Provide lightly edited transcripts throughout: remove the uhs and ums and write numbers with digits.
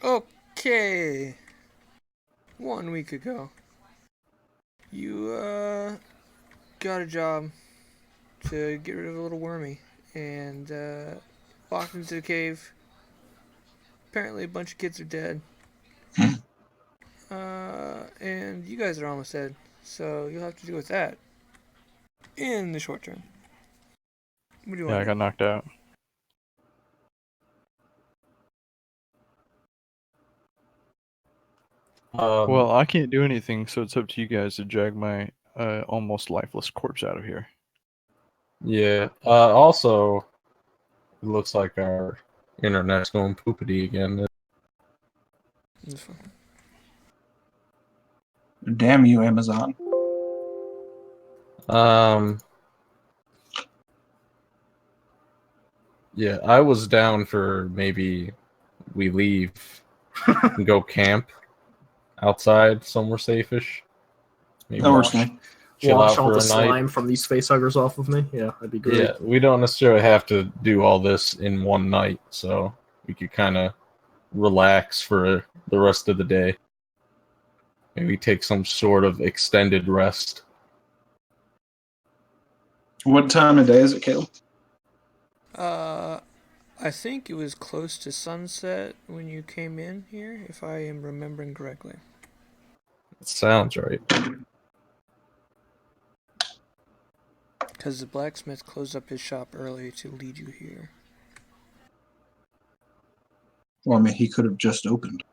Okay. 1 week ago, you got a job to get rid of a little wormy and walked into the cave. Apparently, a bunch of kids are dead. And you guys are almost dead, so you'll have to deal with that in the short term. What do you Yeah, want I to do? got knocked out. Um, Well, I can't do anything, so it's up to you guys to drag my almost lifeless corpse out of here. yeah. Also, it looks like our internet's going poopity again. This one. Damn you, Amazon. Um, yeah, I was down for maybe we leave and go camp outside somewhere safe-ish. Maybe That works for me. chill Wash out all for the a night. slime from these facehuggers off of me. Yeah, that'd be great. Yeah, we don't necessarily have to do all this in one night, so we could kind of relax for the rest of the day. Maybe take some sort of extended rest. What time of day is it, Caleb? I think it was close to sunset when you came in here, if I am remembering correctly. Sounds right. Because the blacksmith closed up his shop early to lead you here. Well, I mean, he could have just opened.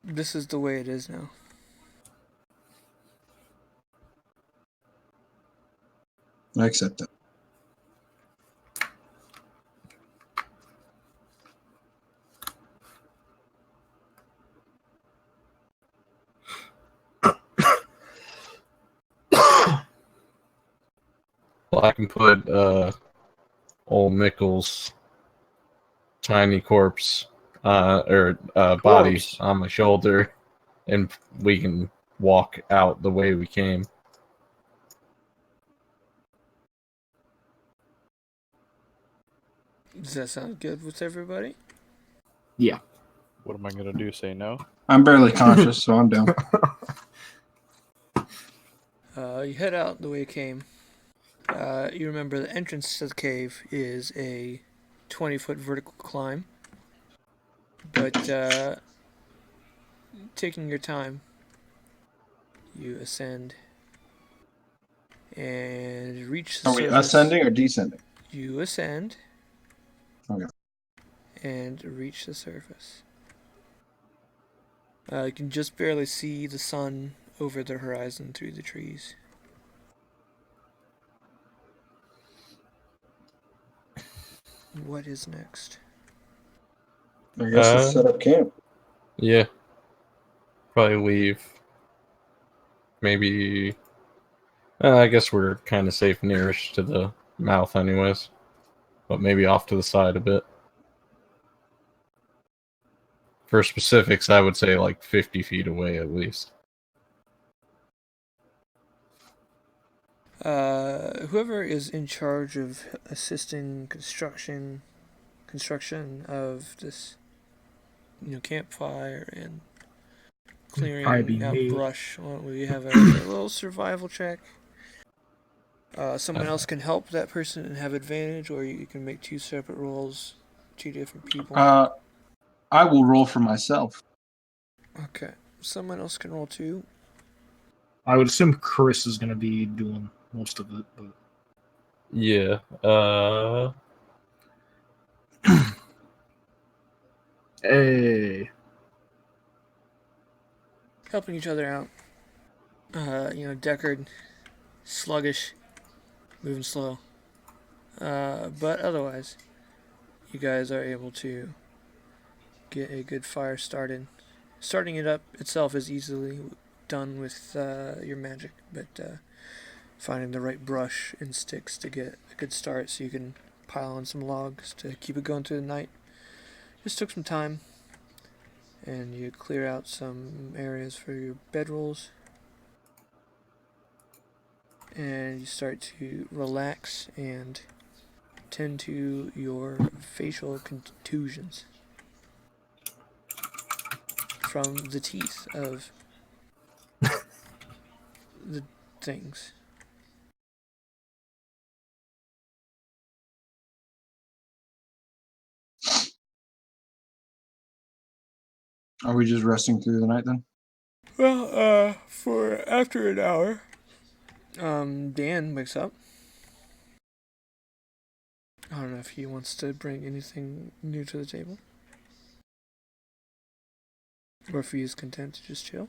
This is the way it is now. I accept that. Well, I can put old Mickle's tiny corpse body Corpse. on my shoulder, and we can walk out the way we came. Does that sound good with everybody? Yeah. What am I gonna do? Say no? I'm barely conscious, so I'm down. You head out the way you came. You remember the entrance to the cave is a 20-foot vertical climb. But taking your time, you ascend and reach the Are we surface. ascending or descending? You ascend. Okay. And reach the surface. You can just barely see the sun over the horizon through the trees. What is next? I guess let's set up camp. Yeah. Probably leave. Maybe. I guess we're kind of safe nearish to the mouth, anyways. But maybe off to the side a bit. For specifics, I would say like 50 feet away at least. Whoever is in charge of assisting construction of this, campfire and Probably clearing be out me. brush. Why don't we have a little survival check? Someone else can help that person and have advantage, or you can make two separate rolls, two different people. I will roll for myself. Okay, someone else can roll too. I would assume Chris is going to be doing most of it. But... Yeah. Hey. Helping each other out. Deckard, sluggish, moving slow. But otherwise, you guys are able to get a good fire started. Starting it up itself is easily done with your magic, but finding the right brush and sticks to get a good start so you can pile on some logs to keep it going through the night just took some time. And you clear out some areas for your bedrolls. And you start to relax and tend to your facial contusions. from the teeth of the things. Are we just resting through the night then? Well, for after an hour, Dan wakes up. I don't know if he wants to bring anything new to the table. Or if he is content to just chill.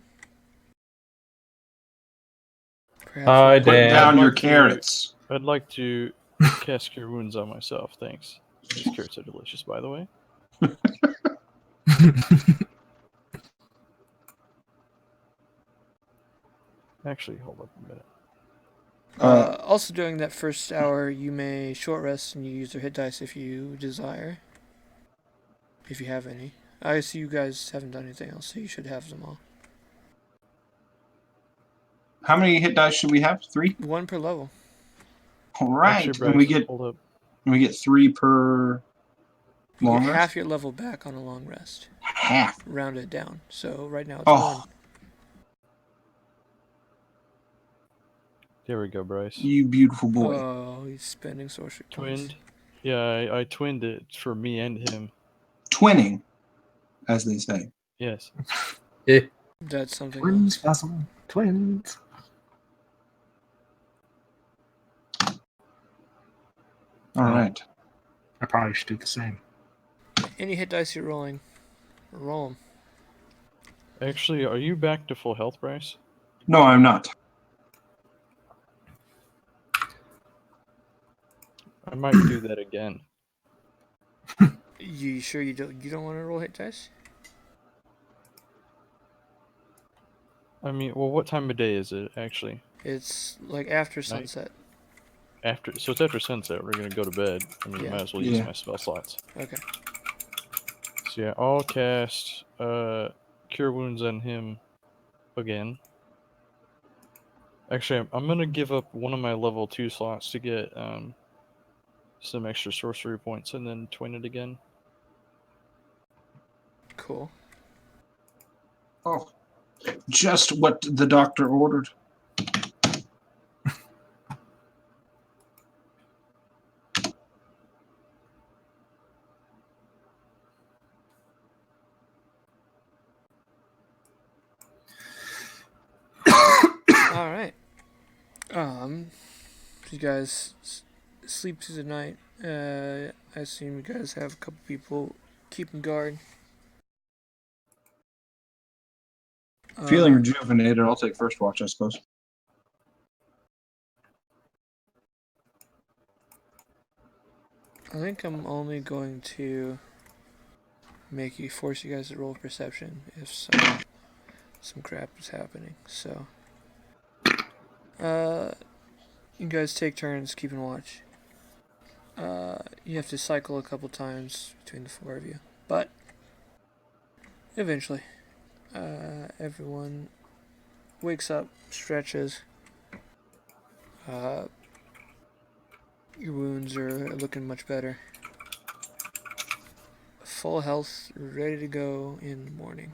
Perhaps Put Dan. down I'd your like to- carrots. I'd like to cast Cure Wounds on myself, thanks. These carrots are delicious, by the way. Actually, hold up a minute. also during that first hour, you may short rest and you use your hit dice if you desire. If you have any. I see you guys haven't done anything else, so you should have them all. How many hit dice should we have? 3? 1 per level. All right. Actually, And Bryce, hold up. we get 3 per You long get rest? half your level back on a long rest. Half. Round it down. So right now it's Oh. 1. There we go, Bryce. You beautiful boy. Oh, he's spending sorcery points. Twinned. Yeah, I twinned it for me and him. Twinning, as they say. Yes. That's something Twins, else. possible. Twins. All right. I probably should do the same. Any hit dice you're rolling, roll 'em. Actually, are you back to full health, Bryce? No, I'm not. I might do that again. You sure you don't want to roll hit dice? I mean, well, what time of day is it, actually? It's like after sunset. So it's after sunset. We're gonna go to bed. I mean, Yeah. might as well use Yeah. my spell slots. Okay. So yeah, I'll cast Cure Wounds on him again. Actually, I'm gonna give up one of my level 2 slots to get some extra sorcery points and then twin it again. Cool. Oh, just what the doctor ordered. All right. You guys sleep through the night. I assume you guys have a couple people keeping guard. Feeling rejuvenated. I'll take first watch, I suppose. I think I'm only going to force you guys to roll perception if some crap is happening. So, you guys take turns keeping watch. You have to cycle a couple times between the 4 of you, but eventually, everyone wakes up, stretches. Your wounds are looking much better. Full health, ready to go in the morning.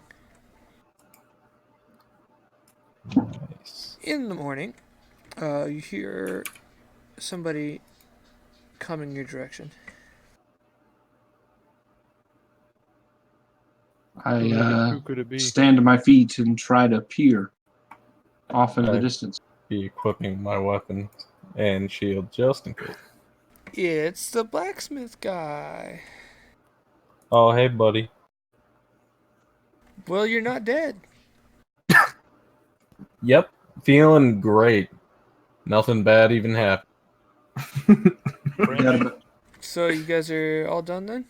Nice. In the morning, you hear somebody coming your direction. Who could it be? Stand to my feet and try to peer off into the Right. distance. Be equipping my weapon and shield just in case. It's the blacksmith guy. Oh, hey, buddy. Well, you're not dead. Yep, feeling great. Nothing bad even happened. We got about, So you guys are all done then?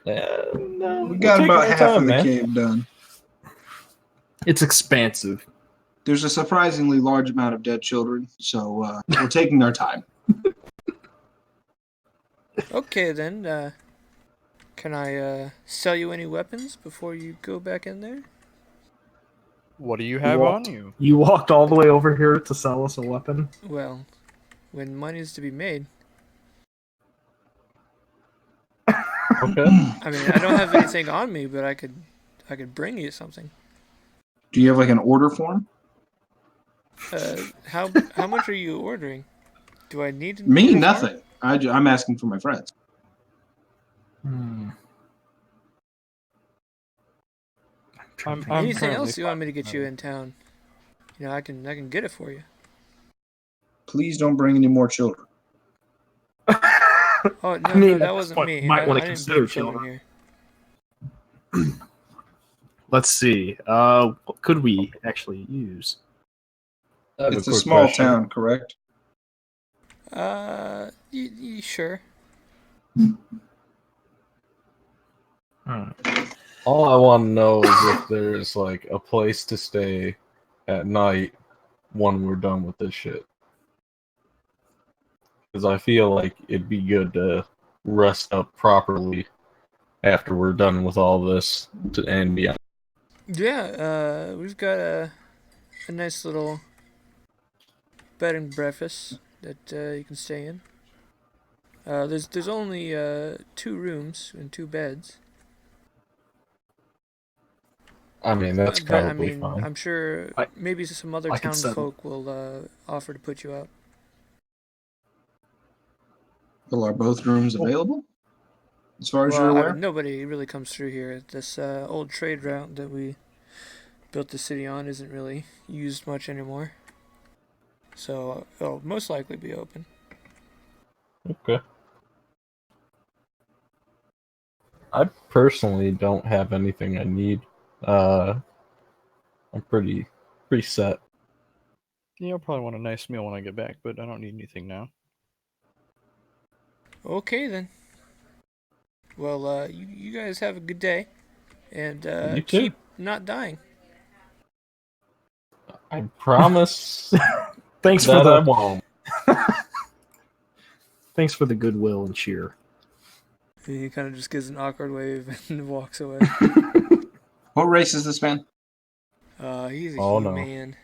No, we got about half of the man. cave done. It's expansive. There's a surprisingly large amount of dead children, so we're taking our time. Okay then. Can I sell you any weapons before you go back in there? What do you have on you? You walked all the way over here to sell us a weapon? Well, when money's to be made. Okay. I mean, I don't have anything on me, but I could I could bring you something. Do you have like an order form? How much are you ordering? Do I need an Me, order nothing. I'm asking for my friends. I'm form? I'm Anything currently else you want me to get you in town? You know, I can get it for you. Please don't bring any more children. Oh no, I mean, no, at that this wasn't point, me. we might I want to didn't consider bring children children. here. Let's see. What could we actually use? I have It's a quick small question. town, correct? Sure. All I want to know is if there's like a place to stay at night when we're done with this shit. Because I feel like it'd be good to rest up properly after we're done with all this and beyond. Yeah, we've got a nice little bed and breakfast that you can stay in. There's only 2 rooms and 2 beds. I mean, that's But I probably mean, fine. I'm sure maybe some other I could settle. townfolk will offer to put you up. Well, are both rooms available? As far as you're Well, I aware? mean, nobody really comes through here. This old trade route that we built the city on isn't really used much anymore. So it'll most likely be open. Okay. I personally don't have anything I need. I'm pretty set. Yeah, I'll probably want a nice meal when I get back, but I don't need anything now. Okay then. Well, you guys have a good day, and You too. keep not dying. I promise Thanks that for I the won't. thanks for the goodwill and cheer. He kind of just gives an awkward wave and walks away. What race is this man? He's a Oh, heat no. man.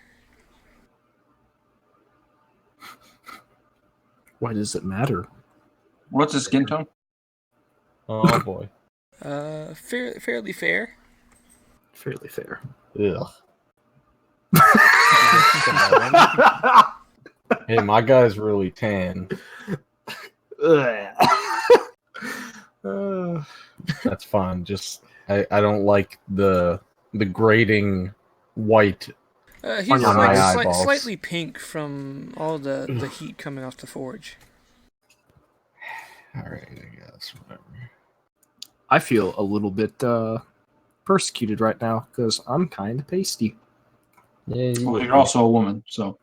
Why does it matter? What's his skin tone? Oh boy. Fairly fair. Fairly fair. Ugh. Hey, my guy's really tan. That's fine. Just I don't like the grating white. He's On your like eyeballs. slightly pink from all the heat coming off the forge. All right, I guess whatever. I feel a little bit persecuted right now because I'm kind of pasty. Yeah, you Well, would you're be. also a woman, so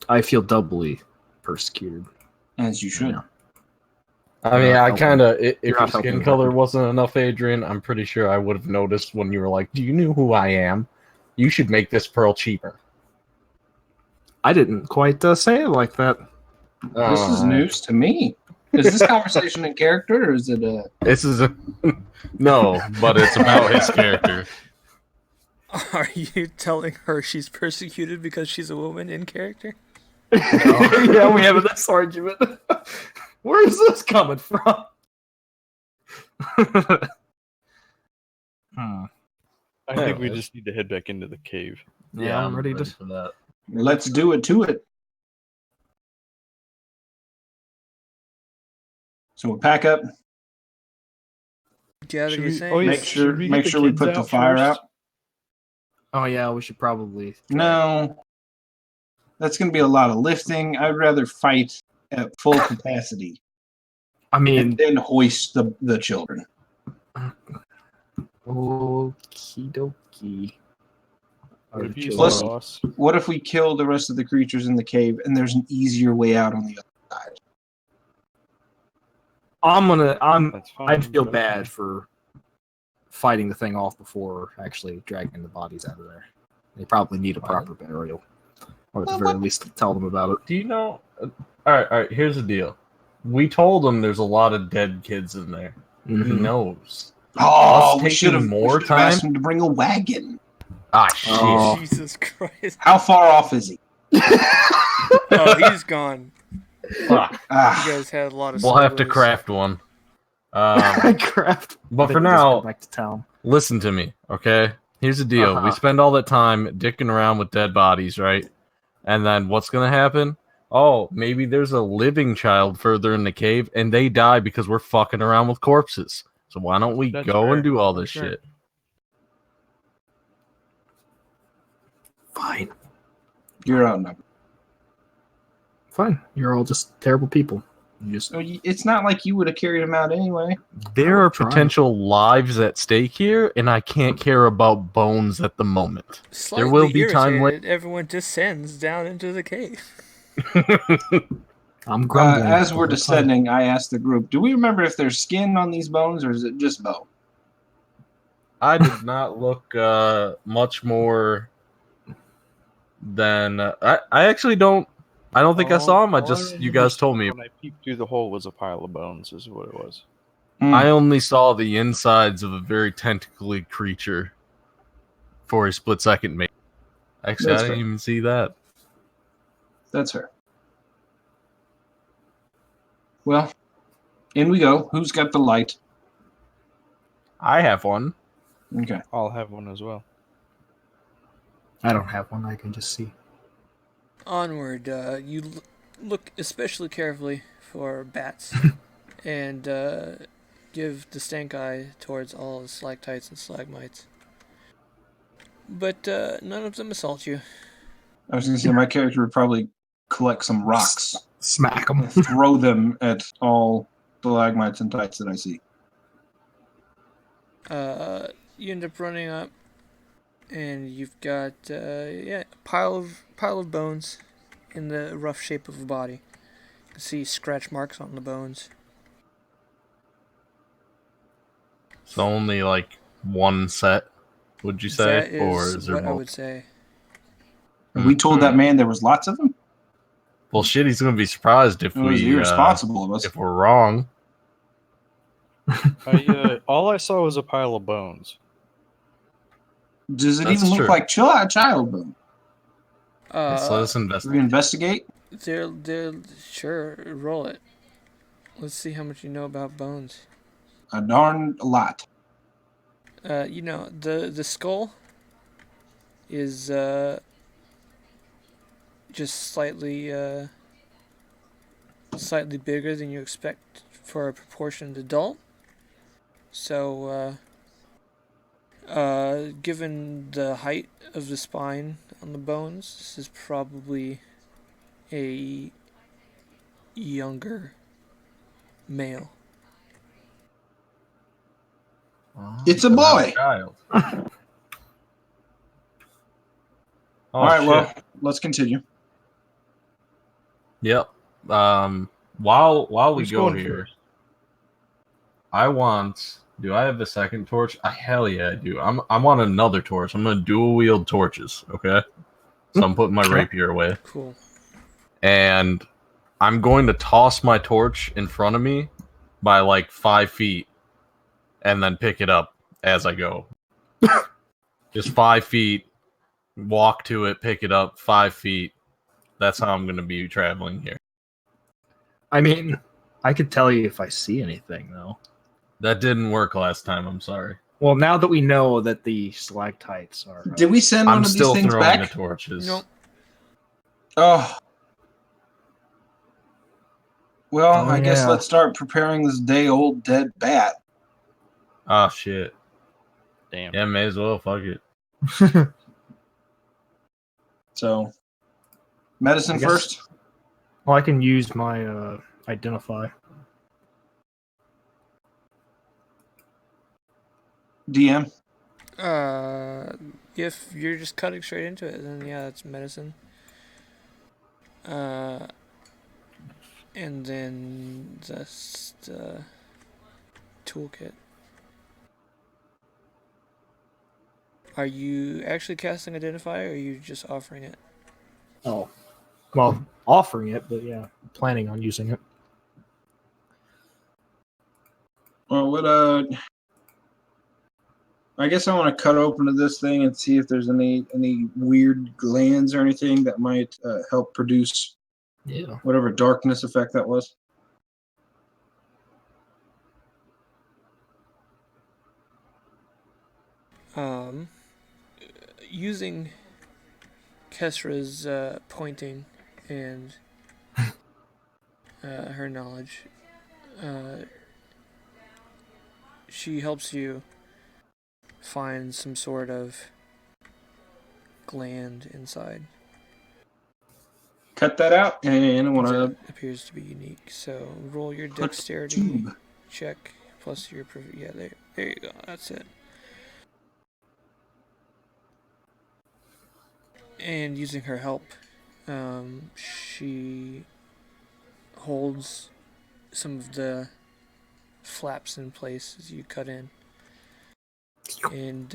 I feel doubly persecuted. as you should. Yeah. I mean, I helping. kind of. If You're your not skin helping color record. wasn't enough, Adrian, I'm pretty sure I would have noticed when you were like, "Do you know who I am? You should make this pearl cheaper." I didn't quite say it like that. This is news to me. Is this conversation in character, or is it a... This is a no, but it's about his character. Are you telling her she's persecuted because she's a woman in character? Yeah, we have this argument. Where is this coming from? I think we Anyways. just need to head back into the cave. Yeah, I'm ready to. for that. Let's do it to it. So we pack up. Gather Should your we- things. oh, yeah, Make sure, should we get make the sure we kids put the out fire first? out. Oh yeah, we should probably. No, that's going to be a lot of lifting. I'd rather fight at full capacity I mean, and then hoist the children. okie dokie. What if you Plus- say, boss? What if we kill the rest of the creatures in the cave and there's an easier way out on the other side? That's fine. I'd feel but- bad for fighting the thing off before actually dragging the bodies out of there. They probably need a proper burial, or at the very least tell them about it. Do you know? All right. Here's the deal. We told him there's a lot of dead kids in there. He Mhm. knows. Oh, Us we should have taking more asked time? him to bring a wagon. Ah, shit. Oh. Jesus Christ. How far off is he? Oh, he's gone. Fuck. You Ah, guys had a lot of We'll have to segues. craft one. Craft. But I think for we'll just go now, back to town. listen to me, okay? Here's the deal. We Uh-huh. spend all that time dicking around with dead bodies, right? And then what's going to happen? Oh, maybe there's a living child further in the cave, and they die because we're fucking around with corpses. So why don't we That's go fair. and do all this That's fair. shit? Fine. You're outnumbered. Fine. You're all just terrible people. You just So it's not like you would have carried him out anyway. There I are would try. potential lives at stake here, and I can't care about bones at the moment. Slightly will be time irritated, everyone descends down into the cave. I'm grumbling. As the we're whole time. descending, I asked the group, do we remember if there's skin on these bones or is it just bone? I did not look much more than I actually don't. I don't think I saw him. You guys told me. When I peeked through the hole was a pile of bones, is what it was. I only saw the insides of a very tentacly creature for a split second. Maybe. Actually, That's I didn't fair. even see that. That's fair. Well, in we go. Who's got the light? I have one. Okay. I'll have one as well. I don't have one. I can just see. Onward, you look especially carefully for bats, and give the stank eye towards all the stalactites and stalagmites. But none of them assault you. I was going to say my character would probably collect some rocks Smack them. and throw them at all stalagmites and tights that I see. You end up running up, and you've got a pile of bones in the rough shape of a body. You can see scratch marks on the bones. So only like one set, would you say, That is or is there what I more? would say. And we told that man there was lots of them? Well, shit, he's gonna be surprised if It was irresponsible of us. if we're wrong. All I saw was a pile of bones. Does it That's even look true. like child bone? So let's Should investigate. we investigate? They're sure, roll it. Let's see how much you know about bones. A darn lot. The skull is just slightly bigger than you expect for a proportioned adult. So given the height of the spine on the bones, this is probably a younger male. It's a So not boy. child. All right, shit. well, let's continue. Yep. While we Who's go going here, first? do I have a second torch? Hell yeah, I do. I want another torch. I'm gonna dual wield torches. Okay. So I'm putting my rapier away, Cool. and I'm going to toss my torch in front of me by like 5 feet, and then pick it up as I go. Just 5 feet. Walk to it, pick it up, 5 feet. That's how I'm going to be traveling here. I mean, I could tell you if I see anything, though. That didn't work last time, I'm sorry. Well, now that we know that the stalactites are... Did we send one I'm of these still things throwing back? the torches. Nope. Oh. Well, Oh, I guess yeah. let's start preparing this day-old dead bat. Oh, shit. Damn. Yeah, may as well. Fuck it. So, medicine I guess- first? Well, I can use my identify. DM? If you're just cutting straight into it, then yeah, that's medicine. And then just toolkit. Are you actually casting identify, or are you just offering it? Oh. Well, offering it, but yeah, planning on using it. Well, I guess I want to cut open to this thing and see if there's any weird glands or anything that might help produce Yeah. whatever darkness effect that was. Using Kesra's pointing and her knowledge, she helps you find some sort of gland inside. Cut that out, and I want That to appears to be unique. So roll your put dexterity tube. check plus your yeah. There you go. That's it. And using her help, she holds some of the flaps in place as you cut in, and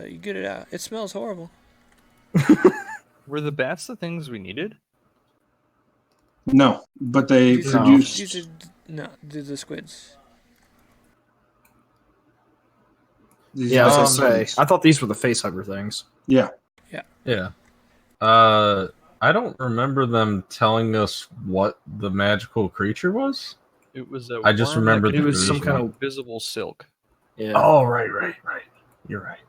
you get it out. It smells horrible. Were the bats the things we needed? No, but they These are produced. they're the squids. These Yeah, I was are gonna say. bugs. I thought these were the face hugger things. Yeah. Yeah. I don't remember them telling us what the magical creature was. It was a I just worm remember that It could was there some was kind one. of invisible silk. yeah. Oh, right. You're right.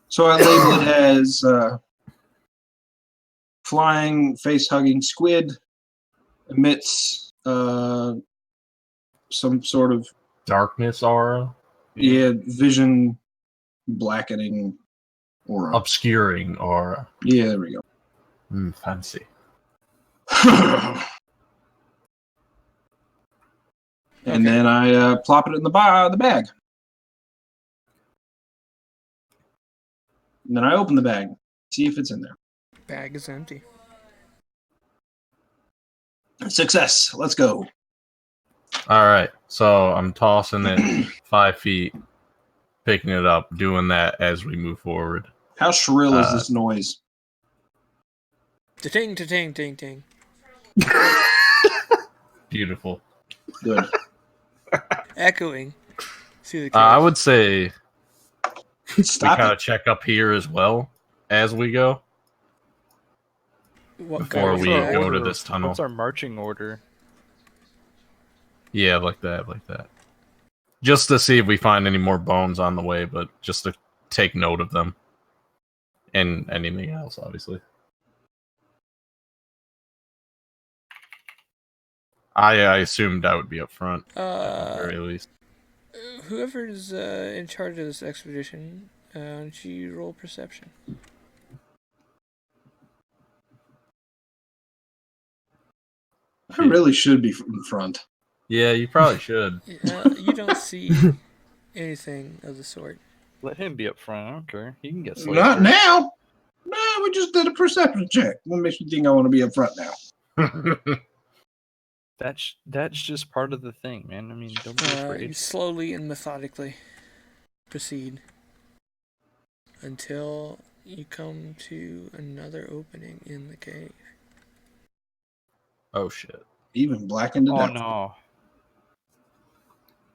So I label it as flying, face-hugging squid emits some sort of Darkness aura, vision blackening aura. obscuring aura. Yeah, there we go. Fancy. And then I plop it in the bag. And then I open the bag, see if it's in there. Bag is empty. Success. Let's go. All right, so I'm tossing it 5 feet, picking it up, doing that as we move forward. How shrill is this noise? Ting, ting, ting, ting. Beautiful. Good. Echoing. See the I cage. would say we Stop kind it. of check up here as well as we go What before kind we of go bag? to this tunnel. What's our marching order? Yeah, like that. Just to see if we find any more bones on the way, but just to take note of them. And anything else, obviously. I assumed I would be up front, at the very least. Whoever's in charge of this expedition, she roll perception. I really should be in front. Yeah, you probably should. You don't see anything of the sort. Let him be up front. I don't care. He can get Not slayed. now. No, we just did a perception check. What makes you think I want to be up front now? That's just part of the thing, man. I mean, don't be You afraid. slowly and methodically proceed until you come to another opening in the cave. Oh, shit. Even blackened it Oh out. no.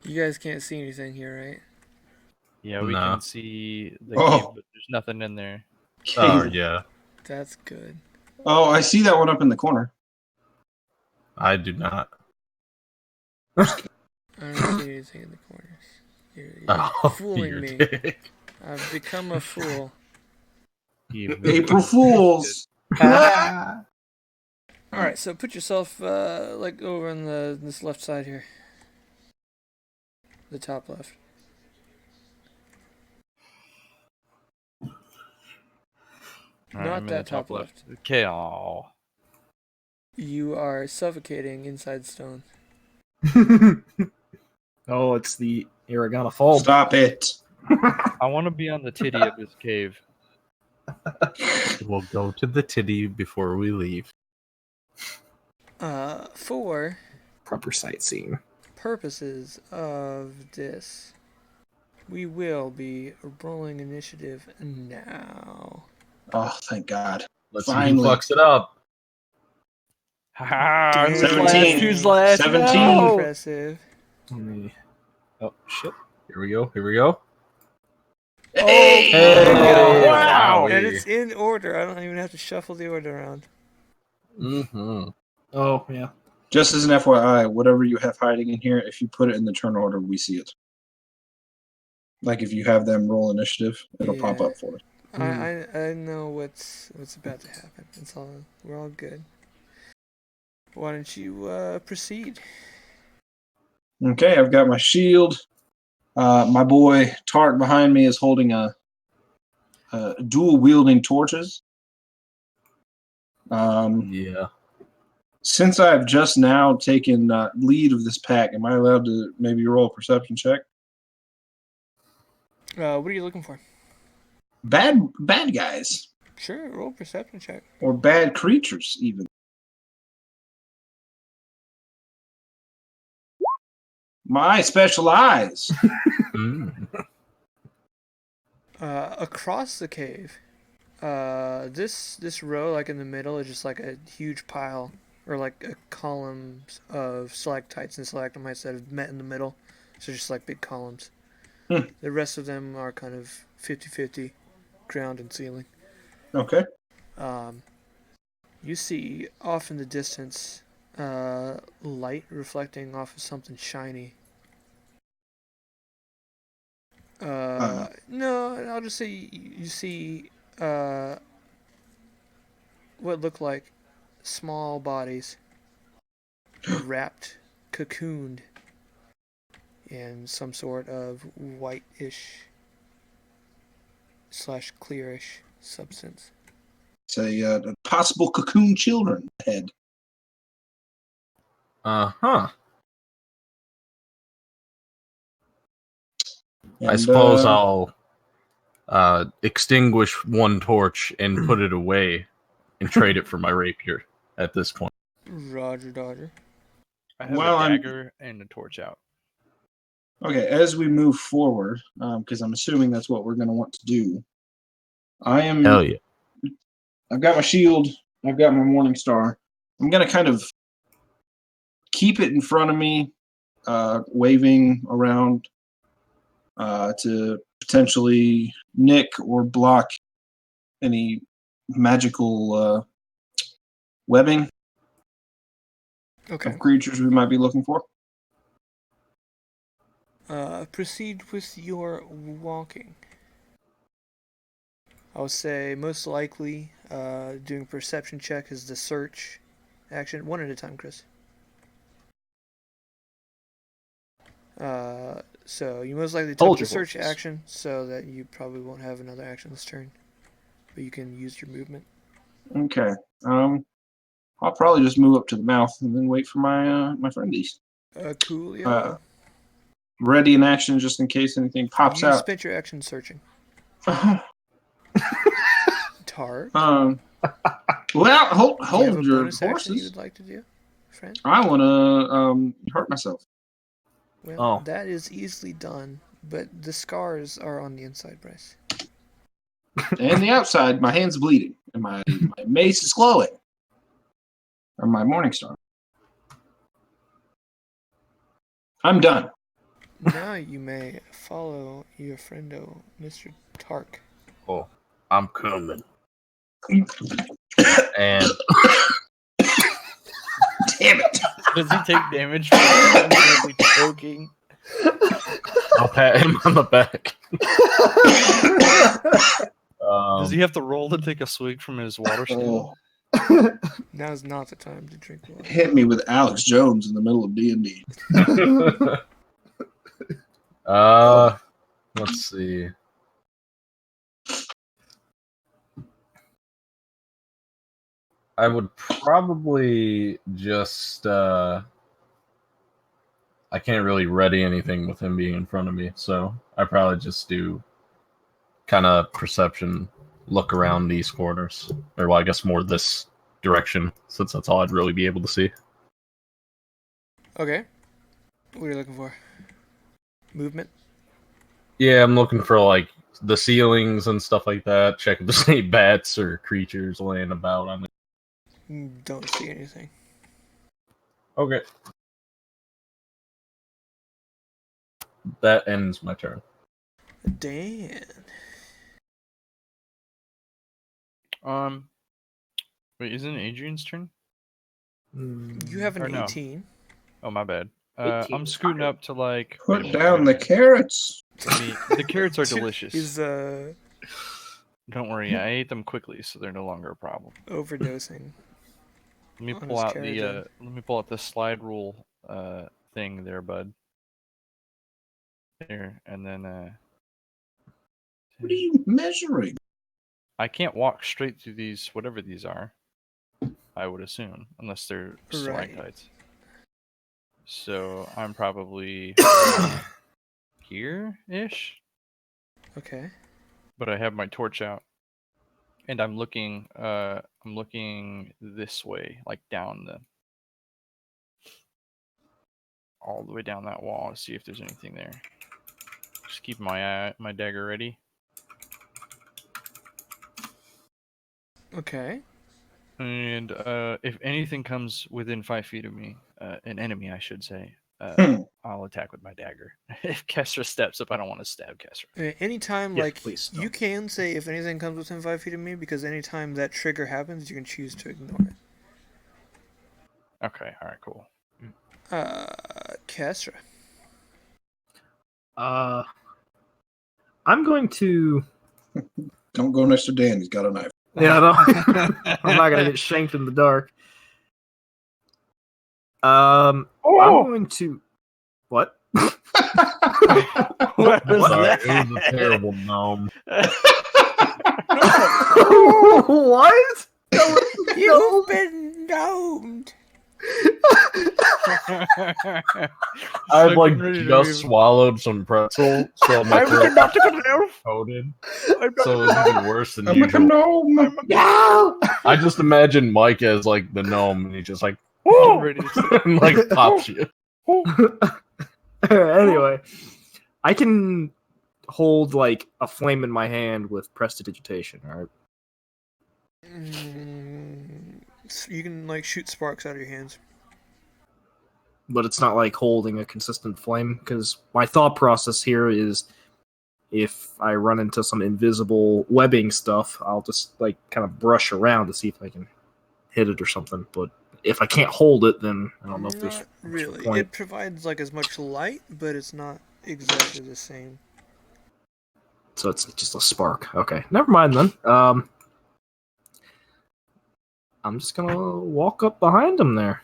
You guys can't see anything here, right? Yeah, we No. can see the Oh. cave, but there's nothing in there. Oh, Cave. yeah. That's good. Oh, I see that one up in the corner. I do not. I don't see anything in the corners. You're fooling you're me. dick. I've become a fool. April Fools. All right, so put yourself like over on this left side here, the top left. Alright, Not I'm in that the top top left. Okay, oh. You are suffocating inside stone. Oh, it's the Irrigana Fall. Stop it. I want to be on the titty of this cave. We'll go to the titty before we leave. For Proper sightseeing. purposes of this, we will be rolling initiative now. Oh, thank God. Let's see who Finally. fucks it up. Ha! Who's 17. last? Who's last? 17. No! Impressive. Let me... Oh, shit. Here we go. Hey! Hey! Wow! And it's in order. I don't even have to shuffle the order around. Mm-hmm. Oh, yeah. Just as an FYI, whatever you have hiding in here, if you put it in the turn order, we see it. Like if you have them roll initiative, it'll pop Yeah. up for us. I know what's about to happen. We're all good. Why don't you proceed? Okay, I've got my shield. My boy Tark behind me is holding a dual wielding torches. Yeah. Since I've just now taken lead of this pack, am I allowed to maybe roll a perception check? What are you looking for? Bad guys Sure, roll perception check. or bad creatures even. My special eyes. Mm. Across the cave, this row, like in the middle, is just like a huge pile, or like a columns of stalactites and stalagmites that have met in the middle. So just like big columns. The rest of them are kind of 50-50, ground and ceiling. Okay. You see off in the distance, light reflecting off of something shiny. No, I'll just say you see what look like small bodies wrapped, cocooned in some sort of whitish / clearish substance. It's a possible cocoon children head. Uh-huh. I And, suppose I'll extinguish one torch and put it away and trade it for my rapier at this point. Roger, Dodger. I have Well, a I'm- dagger and a torch out. Okay, as we move forward, because I'm assuming that's what we're going to want to do. Hell yeah. I've got my shield. I've got my Morning Star. I'm going to kind of keep it in front of me, waving around to potentially nick or block any magical webbing Okay. of creatures we might be looking for. Proceed with your walking. I would say most likely doing perception check is the search action. One at a time, Chris. So you most likely took Hold the your search horses. action, so that you probably won't have another action this turn, but you can use your movement. Okay. I'll probably just move up to the mouth and then wait for my friendies. Coolio. Ready in action just in case anything pops You out. spent your action searching. Tar. Well, Do you have hold a your bonus action you horses. would like to do, friend? I want to hurt myself. Well, Oh. that is easily done, but the scars are on the inside, Bryce. And the outside, my hand's bleeding, and my mace is glowing. Or my Morning Star. I'm done. Now you may follow your friendo, Mr. Tark. Oh, I'm coming. And Damn it. Does he take damage from constantly choking? I'll pat him on the back. Does he have to roll to take a swig from his water stand? Now is not the time to drink water. Hit me with Alex Jones in the middle of D&D. Let's see. I would probably just I can't really ready anything with him being in front of me, so I probably just do kind of perception, look around these corners, or well, I guess more this direction, since that's all I'd really be able to see. Okay. What are you looking for? Movement? Yeah, I'm looking for like the ceilings and stuff like that. Check if there's any bats or creatures laying about on it. Don't see anything. Okay. That ends my turn. Dan. Wait, isn't it Adrian's turn? You have Or an no. 18. Oh, my bad. 18 I'm is scooting higher. up to like. Put wait a minute, down wait a the minute. carrots. I mean, the carrots are delicious. He's Don't worry, I ate them quickly, so they're no longer a problem. overdosing. Let me On pull his out Carrigan. let me pull out the slide rule thing there, bud. There, and then What are you measuring? I can't walk straight through these, whatever these are. I would assume, unless they're Right. stalactites. So I'm probably here-ish, Okay. but I have my torch out, and I'm looking this way, like down all the way down that wall to see if there's anything there. Just keep my dagger ready. Okay. And if anything comes within 5 feet of me, an enemy, I should say, I'll attack with my dagger. If Kestra steps up, I don't want to stab Kestra. Anytime, Yeah, like, please you don't. can say if anything comes within 5 feet of me, because anytime that trigger happens, you can choose to ignore it. Okay, alright, cool. Kestra. I'm going to. Don't go next to Dan. He's got a knife. Yeah, no. I'm not gonna get shanked in the dark. I'm going to. What? What was Sorry, that? it was a terrible gnome. What? You've been gnomed. I've like just swallowed some pretzel, so my throat coated. So it was even worse than I'm like a usual. gnome. I just imagine Mike as like the gnome, and he just like ready to and, like pops you. Anyway, I can hold like a flame in my hand with prestidigitation, alright? So you can like shoot sparks out of your hands. But it's not like holding a consistent flame, because my thought process here is if I run into some invisible webbing stuff, I'll just like kind of brush around to see if I can hit it or something. But if I can't hold it, then I don't know if there's Not much of a really. point. It provides like as much light, but it's not exactly the same. So it's just a spark. Okay, never mind then. I'm just gonna walk up behind him there.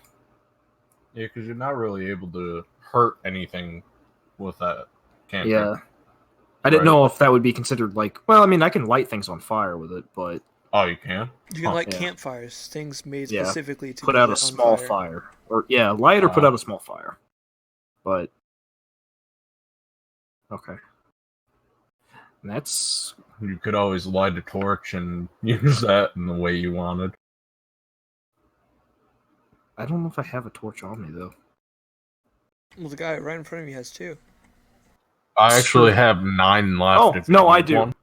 Yeah, because you're not really able to hurt anything with that cantrip. Yeah. I didn't Right. know if that would be considered like. Well, I mean, I can light things on fire with it, but Oh, you can? You can Huh. light Yeah. campfires, things made Yeah. specifically to put be out a lit small on fire. fire. Or yeah, light or put Wow. out a small fire. But okay. And that's You could always light a torch and use that in the way you wanted. I don't know if I have a torch on me though. Well, the guy right in front of you has two. I actually True. have 9 left. Oh if you no, I need do. one.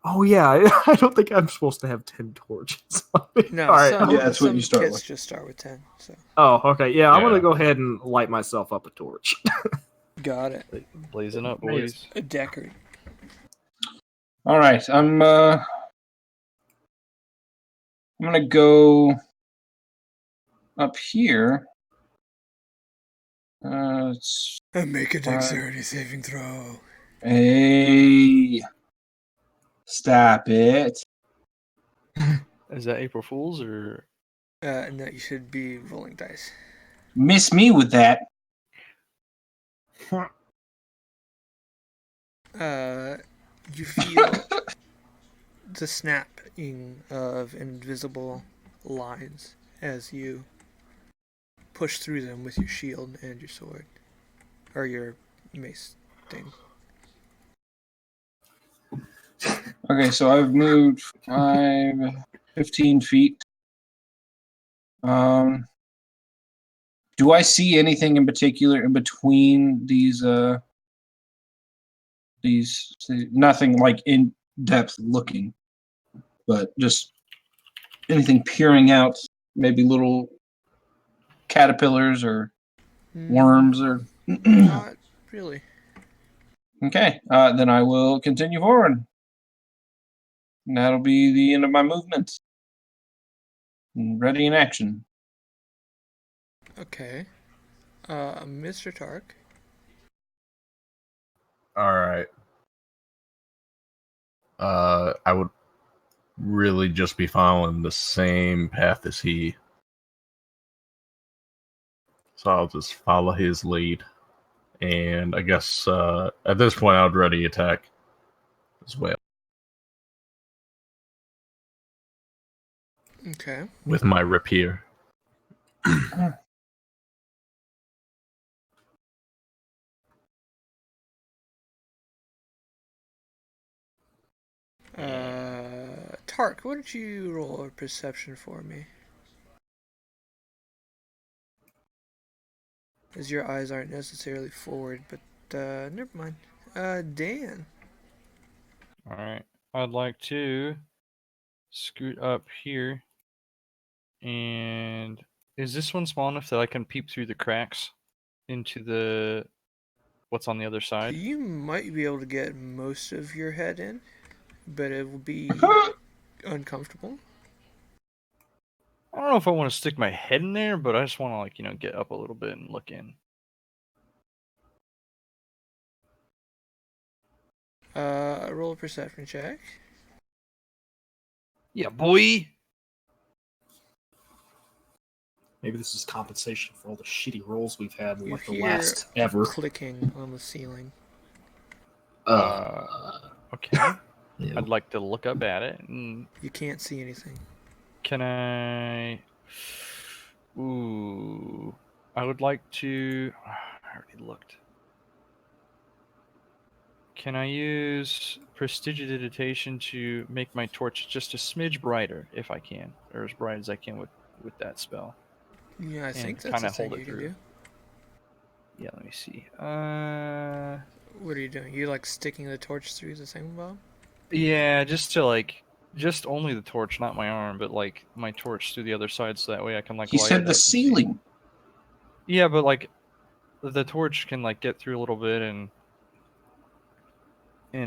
Oh yeah, I don't think I'm supposed to have 10 torches. No, All right. some, Yeah, that's what some you start kits with. just start with 10. So Oh, okay. Yeah, I'm gonna Yeah. go ahead and light myself up a torch. got it. Blazing up, boys. A Deckard. All right, I'm gonna go up here. It's And make a dexterity saving throw. hey, stop it. Is that April Fool's or? No, you should be rolling dice. Miss me with that. You feel the snapping of invisible lines as you push through them with your shield and your sword. Or your mace thing. Okay, so I've moved 15 feet. Do I see anything in particular in between these? Nothing like in depth looking, but just anything peering out. Maybe little caterpillars or worms or. Not really. Okay, then I will continue forward. And that'll be the end of my movement. Ready in action. Okay. Mr. Tark. All right. I would really just be following the same path as he. So I'll just follow his lead. And I guess at this point I would ready attack as well. Okay. With my rapier. Tark, why don't you roll a perception for me? As your eyes aren't necessarily forward, but never mind. Dan. All right. I'd like to scoot up here. And is this one small enough that I can peep through the cracks into the what's on the other side? You might be able to get most of your head in, but it will be uncomfortable. I don't know if I want to stick my head in there, but I just want to, like, get up a little bit and look in. Roll a perception check. Yeah, boy. Maybe this is compensation for all the shitty rolls we've had in You like the hear last ever. clicking on the ceiling. Okay. Ew. I'd like to look up at it. And You can't see anything. can I? Ooh, I would like to. I already looked. Can I use prestidigitation to make my torch just a smidge brighter, if I can, or as bright as I can with that spell? Yeah, I think And that's a kinda thing hold it you can through. do. Yeah, let me see. What are you doing? You like sticking the torch through the thing, Bob? Yeah, just to just only the torch, not my arm, but like my torch through the other side, so that way I can He light said it the up and see. ceiling. Yeah, but the torch can get through a little bit and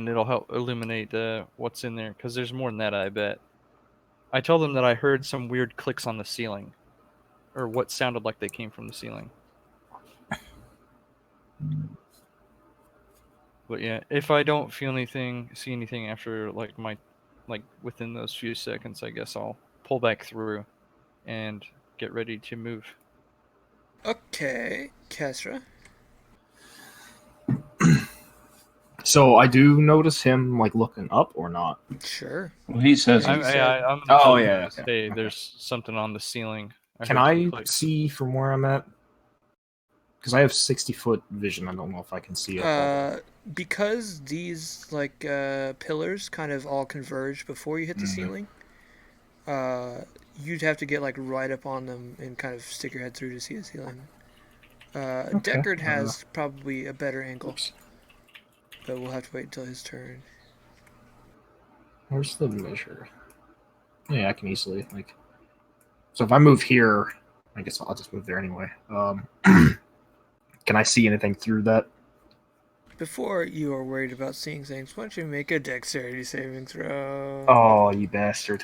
it'll help illuminate what's in there, because there's more than that, I bet. I tell them that I heard some weird clicks on the ceiling, or what sounded like they came from the ceiling. But yeah, if I don't see anything after within those few seconds, I guess I'll pull back through and get ready to move. Okay, Kesra. So I do notice him like looking up or not. Sure. Well, he says Yeah, it. he said- I'm Oh, gonna yeah, okay, say okay. there's something on the ceiling. Can heard some I clicks. see from where I'm at? Because I have 60-foot vision. I don't know if I can see up all the way. Because these pillars kind of all converge before you hit the ceiling, you'd have to get like right up on them and kind of stick your head through to see the ceiling. Okay. Deckard has probably a better angle, Oops. but we'll have to wait until his turn. Where's the measure? Yeah, I can easily So if I move here, I guess I'll just move there anyway. Can I see anything through that? Before you are worried about seeing things, why don't you make a dexterity saving throw? Oh, you bastard!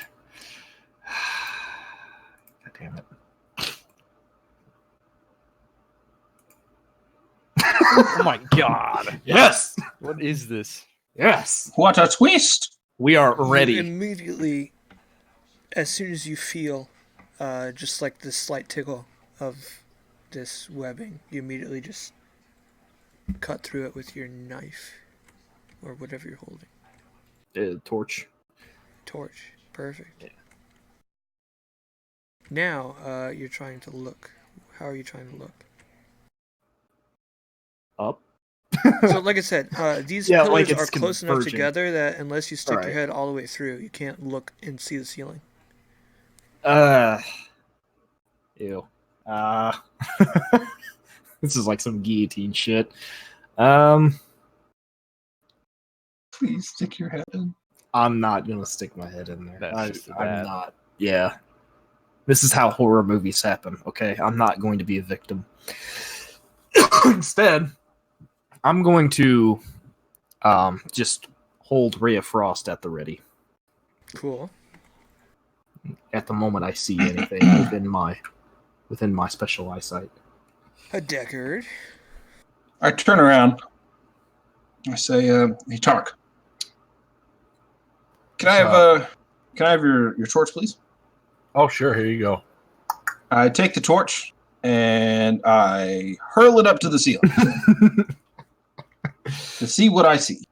God damn it! Oh my god! Yes, What is this? yes. What a twist! We are You ready. immediately, as soon as you feel just like the slight tickle of this webbing, you immediately just cut through it with your knife or whatever you're holding. Torch. Torch. Perfect. Yeah. Now you're trying to look. How are you trying to look? Up. So, like I said, these Yeah, pillars like it's are close enough converging. together that unless you stick your Alright. head all the way through, you can't look and see the ceiling. Ew. This is like some guillotine shit. Please stick your head in. I'm not gonna stick my head in there. That's just I'm bad. not. Yeah. This is how horror movies happen, okay? I'm not going to be a victim. Instead, I'm going to just hold Ray of Frost at the ready. Cool. At the moment I see anything within my special eyesight. A Deckard. I turn around. I say, hey, Tark, can I What's have your torch, please? Oh, sure. Here you go. I take the torch and I hurl it up to the ceiling to see what I see.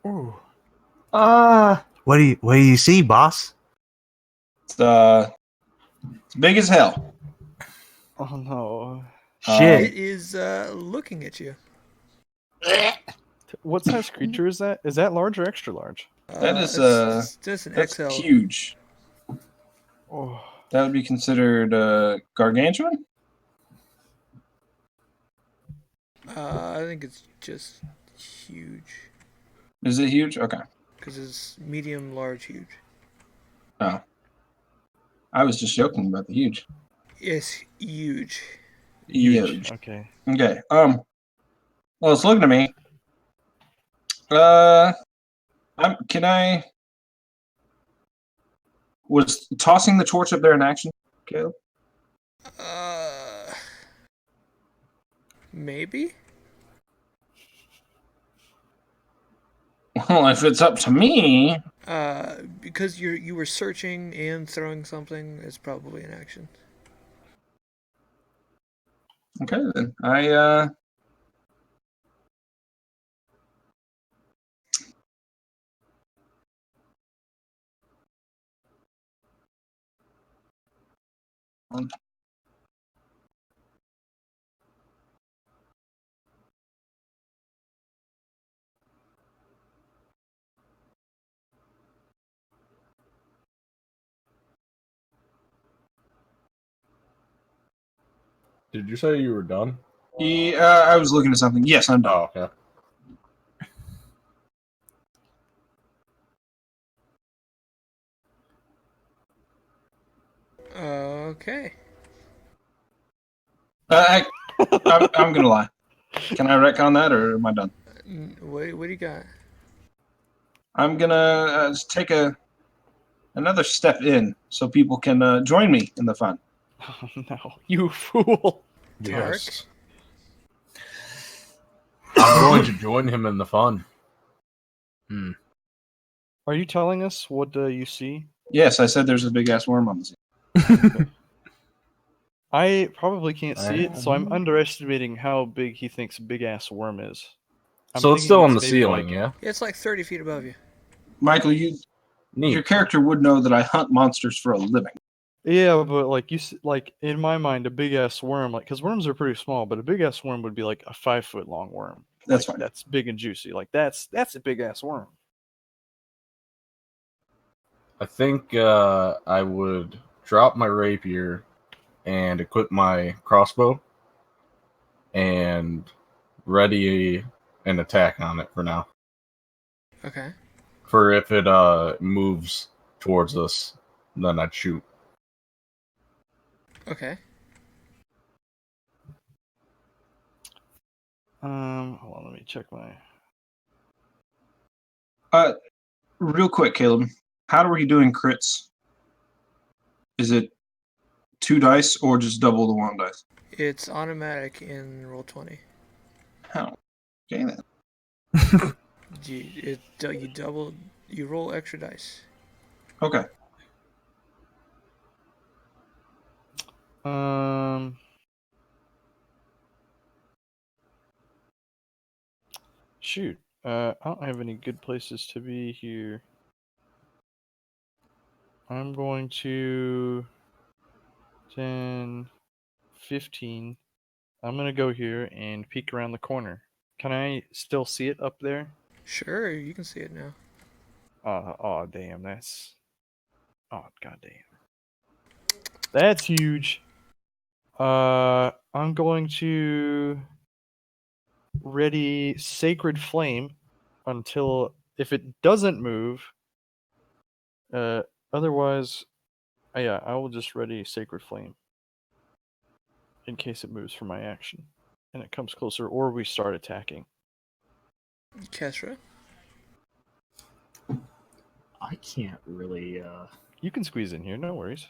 Ooh. What do you see, boss? It's big as hell. Oh no. Shit. It is looking at you. What size creature is that? Is that large or extra large? That is it's just an that's XL. huge. Oh. That would be considered gargantuan. I think it's just huge Is it huge? Okay. because it's medium, large, huge. Oh, I was just joking about the huge. It's huge. Huge. Okay. Okay. Well, it's looking at me. Can I? Was tossing the torch up there an action, Caleb? Maybe. Well, if it's up to me, Because you were searching and throwing something, it's probably an action. okay then. I Did you say you were done? I was looking at something. Yes, I'm done. Oh, okay. Okay. I'm gonna lie. Can I retcon that, or am I done? What do you got? I'm gonna take another step in so people can join me in the fun. Oh no. You fool. Tark? Yes. I'm going to join him in the fun. Are you telling us what you see? Yes, I said there's a big ass worm on the scene. I probably can't see it, so I'm underestimating how big he thinks a big ass worm is. I'm So it's thinking still on the maybe ceiling, like- yeah? Yeah, it's like 30 feet above you. Michael, your Neat. character would know that I hunt monsters for a living. Yeah, but like like in my mind, a big ass worm, like because worms are pretty small, but a big ass worm would be like a 5-foot long worm. That's Like, fine. That's big and juicy. Like that's a big ass worm. I think I would drop my rapier and equip my crossbow and ready an attack on it for now. Okay. For if it moves towards us, then I'd shoot. Okay. Hold on, let me check my. Real quick, Caleb, how are you doing crits? Is it 2 dice or just double the 1 dice? It's automatic in roll 20. How? Okay then. You roll extra dice. Okay. Shoot. I don't have any good places to be here. I'm going to 10, 15. I'm going to go here and peek around the corner. Can I still see it up there? Sure, you can see it now. Oh, damn. That's. Oh, goddamn. That's huge. I'm going to ready Sacred Flame until if it doesn't move. Otherwise, yeah, I will just ready Sacred Flame in case it moves for my action and it comes closer, or we start attacking. Kesra? I can't really. You can squeeze in here, no worries.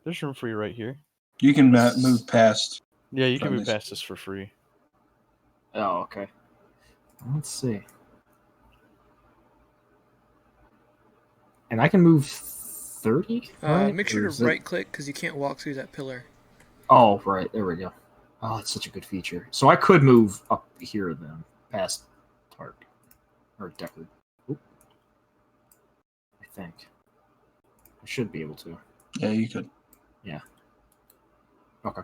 There's room for you right here. You can move past. Yeah, you can move Friendlies. past this for free. Oh, okay. Let's see. And I can move 30. Right? Make Or sure to is it- right click because you can't walk through that pillar. Oh, right. There we go. Oh, that's such a good feature. So I could move up here then, past Tark or Deckard. Oop. I think I should be able to. Yeah, you could. Okay.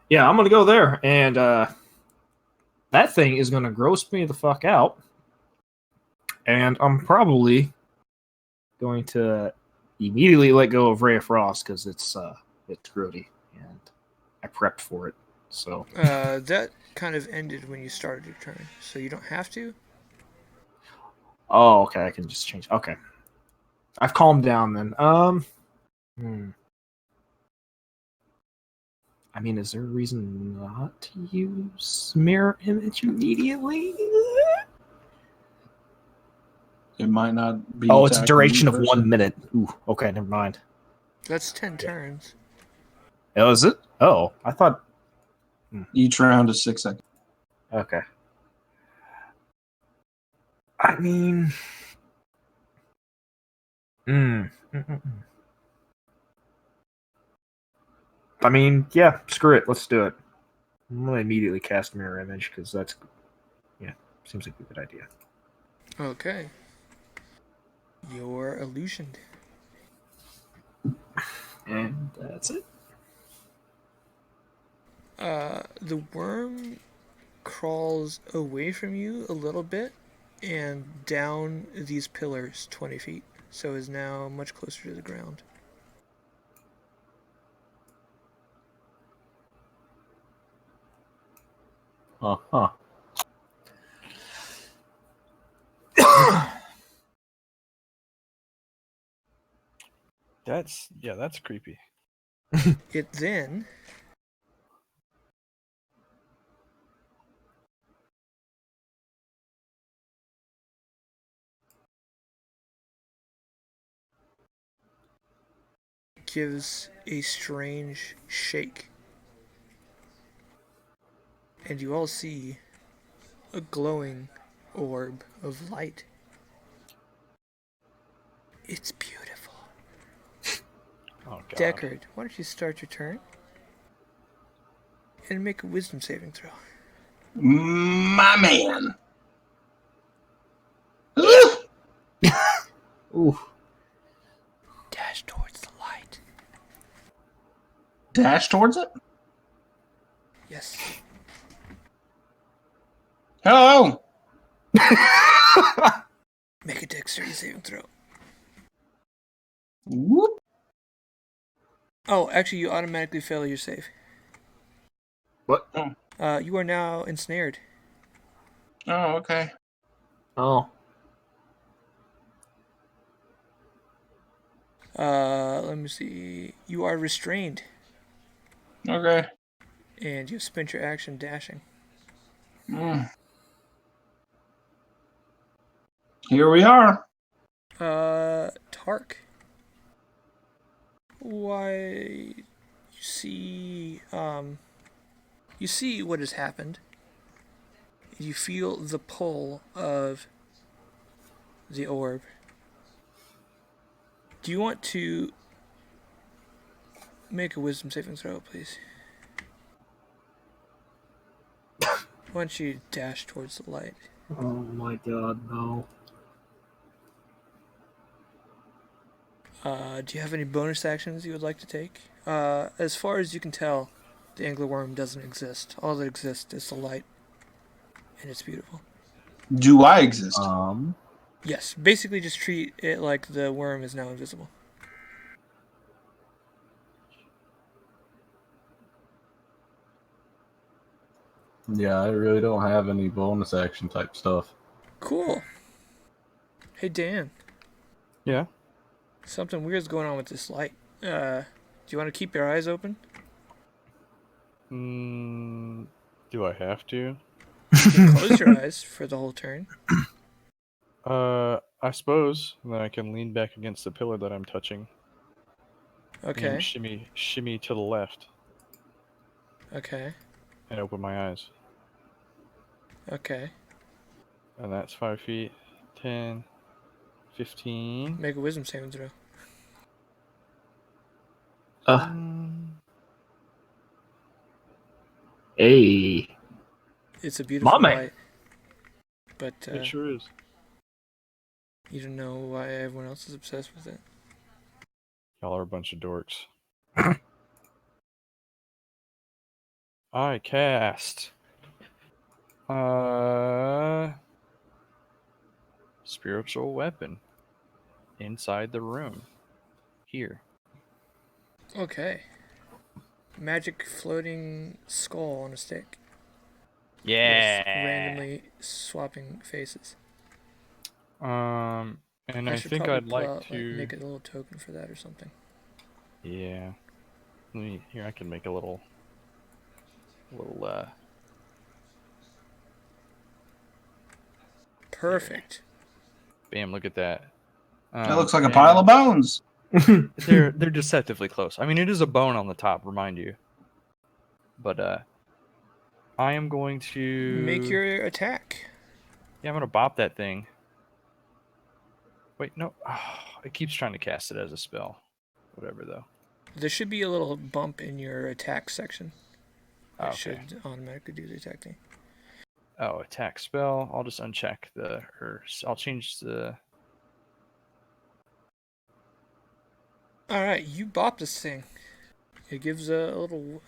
Yeah, I'm gonna go there, and that thing is gonna gross me the fuck out, and I'm probably going to immediately let go of Ray of Frost because it's grody, and I prepped for it. So That kind of ended when you started your turn, so you don't have to. oh, okay, I can just change. Okay, I've calmed down then. I mean, is there a reason not to use mirror image immediately? It might not be. Oh, it's a attacking duration you of 1 person. minute. Ooh, okay, never mind. That's 10 turns. Oh, is it? Oh, I thought. Each round is 6 seconds. Okay. I mean. I mean, yeah, screw it. Let's do it. I'm going to immediately cast mirror image because that's. Yeah, seems like a good idea. Okay. You're illusioned. And that's it. The worm crawls away from you a little bit and down these pillars 20 feet, so is now much closer to the ground. Uh-huh. That's creepy. It then gives a strange shake, and you all see a glowing orb of light. It's beautiful. Oh god. Deckard, why don't you start your turn and make a wisdom saving throw? My man. Ooh. Dash towards the light. Dash towards it. Yes. Hello. Make a dexterity saving throw. Whoop. Oh, actually, you automatically fail your save. What? You are now ensnared. Oh, okay. Oh. Let me see. You are restrained, Okay. and you've spent your action dashing. Here we are. Tark. Why? You see what has happened. You feel the pull of the orb. Do you want to make a wisdom saving throw, please? Why don't you dash towards the light? Oh my god, no. Do you have any bonus actions you would like to take? As far as you can tell, the anglerworm doesn't exist. All that exists is the light, and it's beautiful. Do I exist? Yes, basically just treat it like the worm is now invisible. Yeah, I really don't have any bonus action type stuff. Cool. Hey, Dan. Yeah. Something weird's going on with this light. Do you want to keep your eyes open? Do I have to? You can close your eyes for the whole turn. I suppose. And then I can lean back against the pillar that I'm touching. Okay. And shimmy to the left. Okay. And open my eyes. Okay. And that's 5 feet. 10, 15. Make a wisdom saving throw. Hey. It's a beautiful man. light. But It sure is. you don't know why everyone else is obsessed with it. Y'all are a bunch of dorks. I cast. Spiritual weapon. Inside the room. Here. Okay. Magic floating skull on a stick. Yeah. With randomly swapping faces. And I should think probably I'd pull like out, to. make a little token for that or something. Yeah. Here, I can make a little. Perfect. Bam! Look at that. That looks like a pile of bones. They're deceptively close. I mean, it is a bone on the top, remind you. But I am going to make your attack. Yeah, I'm gonna bop that thing. Wait, no. It keeps trying to cast it as a spell. Whatever, though. There should be a little bump in your attack section. It Okay. should automatically do the attack thing. Oh, attack spell. I'll just uncheck I'll change the. All right, you bop this thing. It gives a little,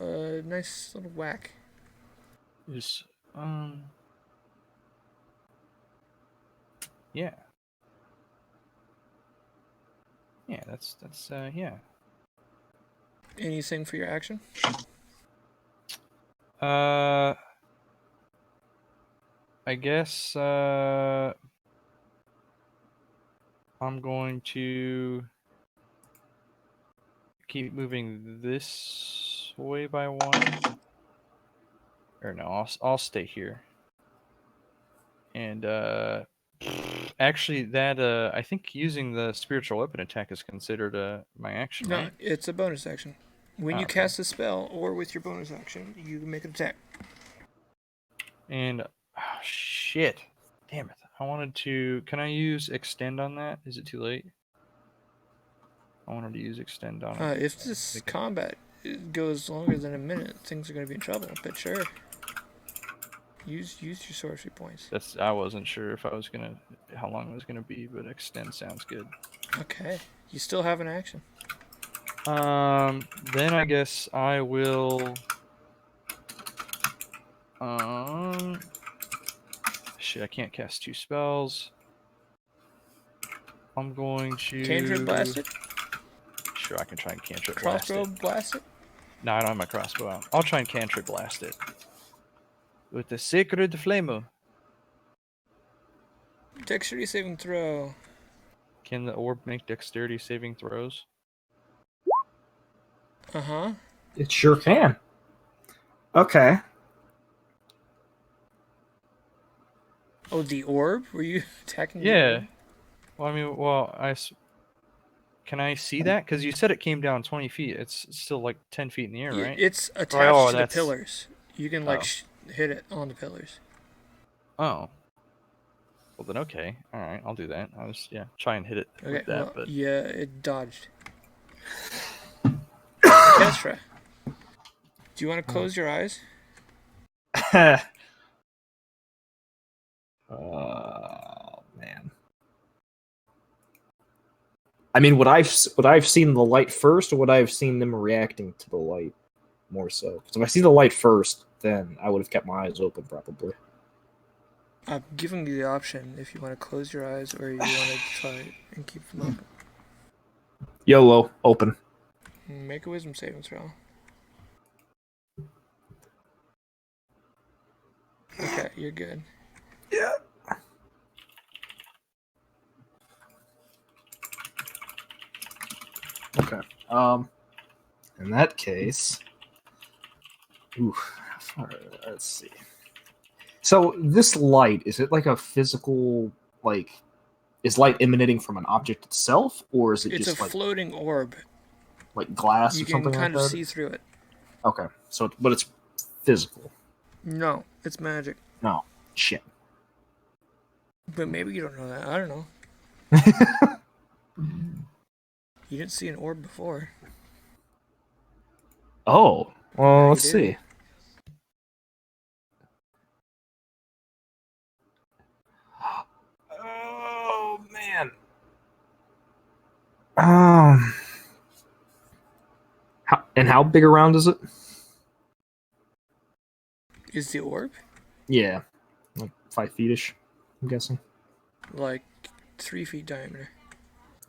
nice little whack. Just Yeah. Yeah, that's yeah. Anything for your action? I guess I'm going to keep moving this way by one. Or no, I'll stay here. And actually, that I think using the spiritual weapon attack is considered my action, No, right? it's a bonus action. When you Okay. cast a spell or with your bonus action, you make an attack. And shit, damn it! I wanted to. Can I use extend on that? Is it too late? I wanted to use extend on it. If this combat goes longer than a minute, things are going to be in trouble. But sure, use your sorcery points. I wasn't sure if I was gonna how long it was gonna be, but extend sounds good. Okay, you still have an action. Then I guess I will. Shit, I can't cast 2 spells. I'm going to. Cantrip blast it. Sure, I can try and cantrip blast Crossbow it. blast it. No, I don't have my crossbow out. I'll try and cantrip blast it with the sacred flame. Dexterity saving throw. Can the orb make dexterity saving throws? Uh-huh. It sure can. Okay. Oh, the orb? Were you attacking the Yeah. orb? Well, I mean, can I see that? Because you said it came down 20 feet. It's still like 10 feet in the air, Yeah, right? it's attached Oh, to the that's- pillars. You can hit it on the pillars. Oh. Well then, okay. All right, I'll do that. I'll just try and hit it Okay, with that. well, But yeah, it dodged. Kestra, do you want to close your eyes? Oh man. I mean, would I've seen the light first, or would I have seen them reacting to the light more so? Because if I see the light first, then I would have kept my eyes open probably. I'm giving you the option if you want to close your eyes or you want to try and keep them open. YOLO, open. Make a wisdom saving throw. Okay, you're good. Yeah. Okay. In that case, let's see. So this light, is it like a physical, like, is light emanating from an object itself, or is it It's just a like floating orb. glass You or can something kind like of that? see through it. Okay, so but it's physical. No, it's magic. No, shit. But maybe you don't know that. I don't know. You didn't see an orb before. Oh, well, Now let's you do. see. Oh man. How big around is it? Is the orb? Yeah, like 5 feet-ish, I'm guessing. Like 3 feet diameter.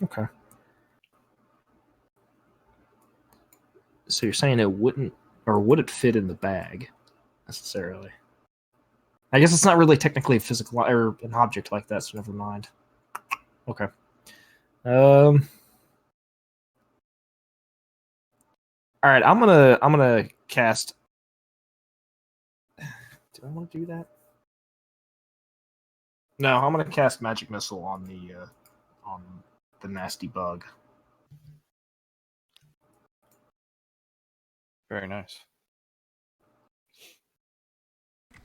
Okay. So you're saying it wouldn't, or would it fit in the bag necessarily? I guess it's not really technically a physical or an object like that, so never mind. Okay. All right, I'm gonna cast. Do I want to do that? No, I'm gonna cast magic missile on the nasty bug. Very nice.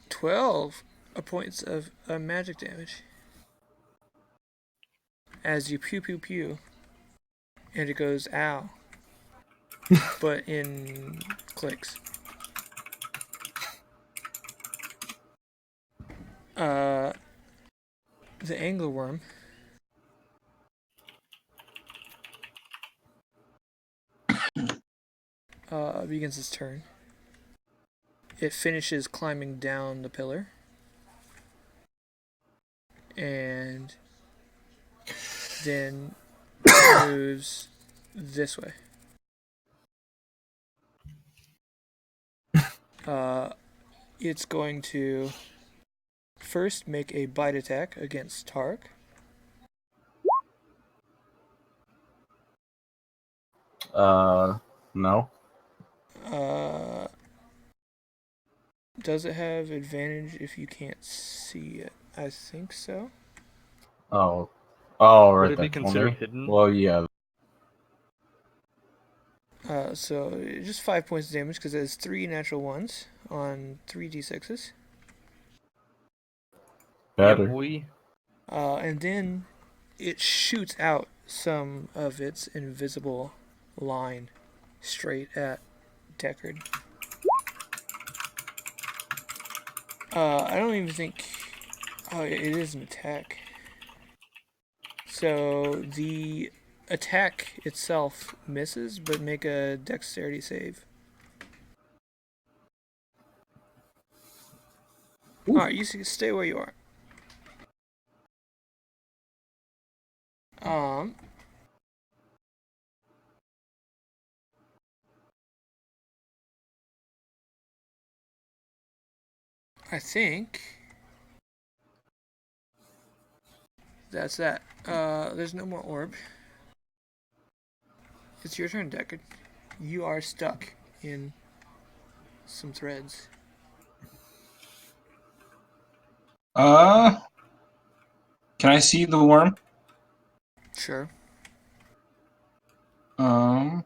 12 points of magic damage. As you pew pew pew. And it goes ow. But in clicks. The anglerworm begins its turn. It finishes climbing down the pillar. And then moves this way. It's going to first make a bite attack against Tark. No. Does it have advantage if you can't see it? I think so. Oh, right. Would it be that considered corner? hidden? Well, yeah. So just 5 points of damage because it has 3 natural ones on 3d6s. Better. Yeah, boy. And then it shoots out some of its invisible line straight at Deckard. I don't even think... Oh, it is an attack. So the attack itself misses, but make a dexterity save. Alright, you stay where you are. I think that's that. There's no more orb. It's your turn, Deckard. You are stuck in some threads. Can I see the worm? Sure. Let's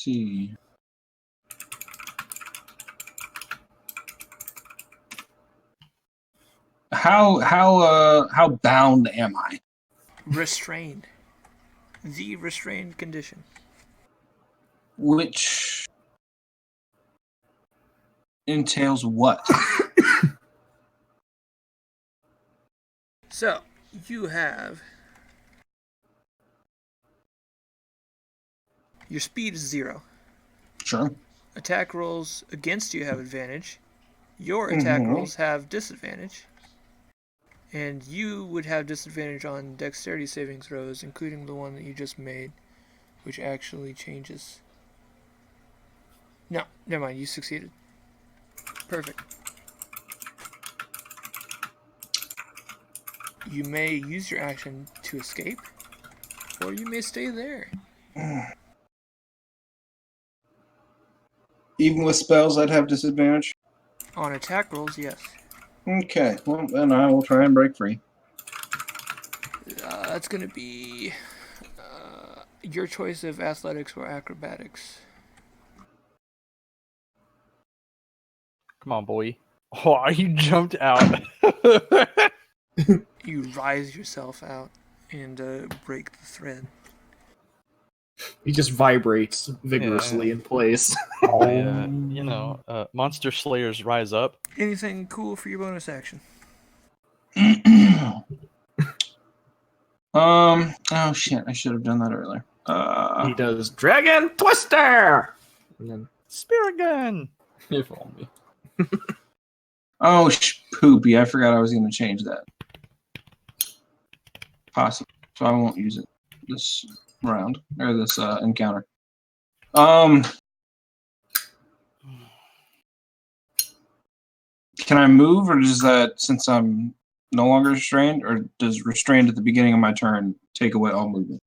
see. How bound am I? Restrained. The restrained condition. Which entails what? So, you have... Your speed is 0. Sure. Attack rolls against you have advantage. Your attack rolls have disadvantage. And you would have disadvantage on dexterity saving throws, including the one that you just made, which actually changes. No, never mind, you succeeded. Perfect. You may use your action to escape, or you may stay there. Even with spells, I'd have disadvantage. On attack rolls, yes. Okay, well then I will try and break free. That's gonna be your choice of athletics or acrobatics. Come on, boy. Oh, you jumped out. You rise yourself out and break the thread. He just vibrates vigorously in place. Monster Slayers rise up. Anything cool for your bonus action? Oh shit! I should have done that earlier. He does Dragon Twister! And then Spirit Gun. If only. Oh poopy! I forgot I was going to change that. Possible. So I won't use it this round or this encounter. Can I move, or does that, since I'm no longer restrained, or does restrained at the beginning of my turn take away all movement?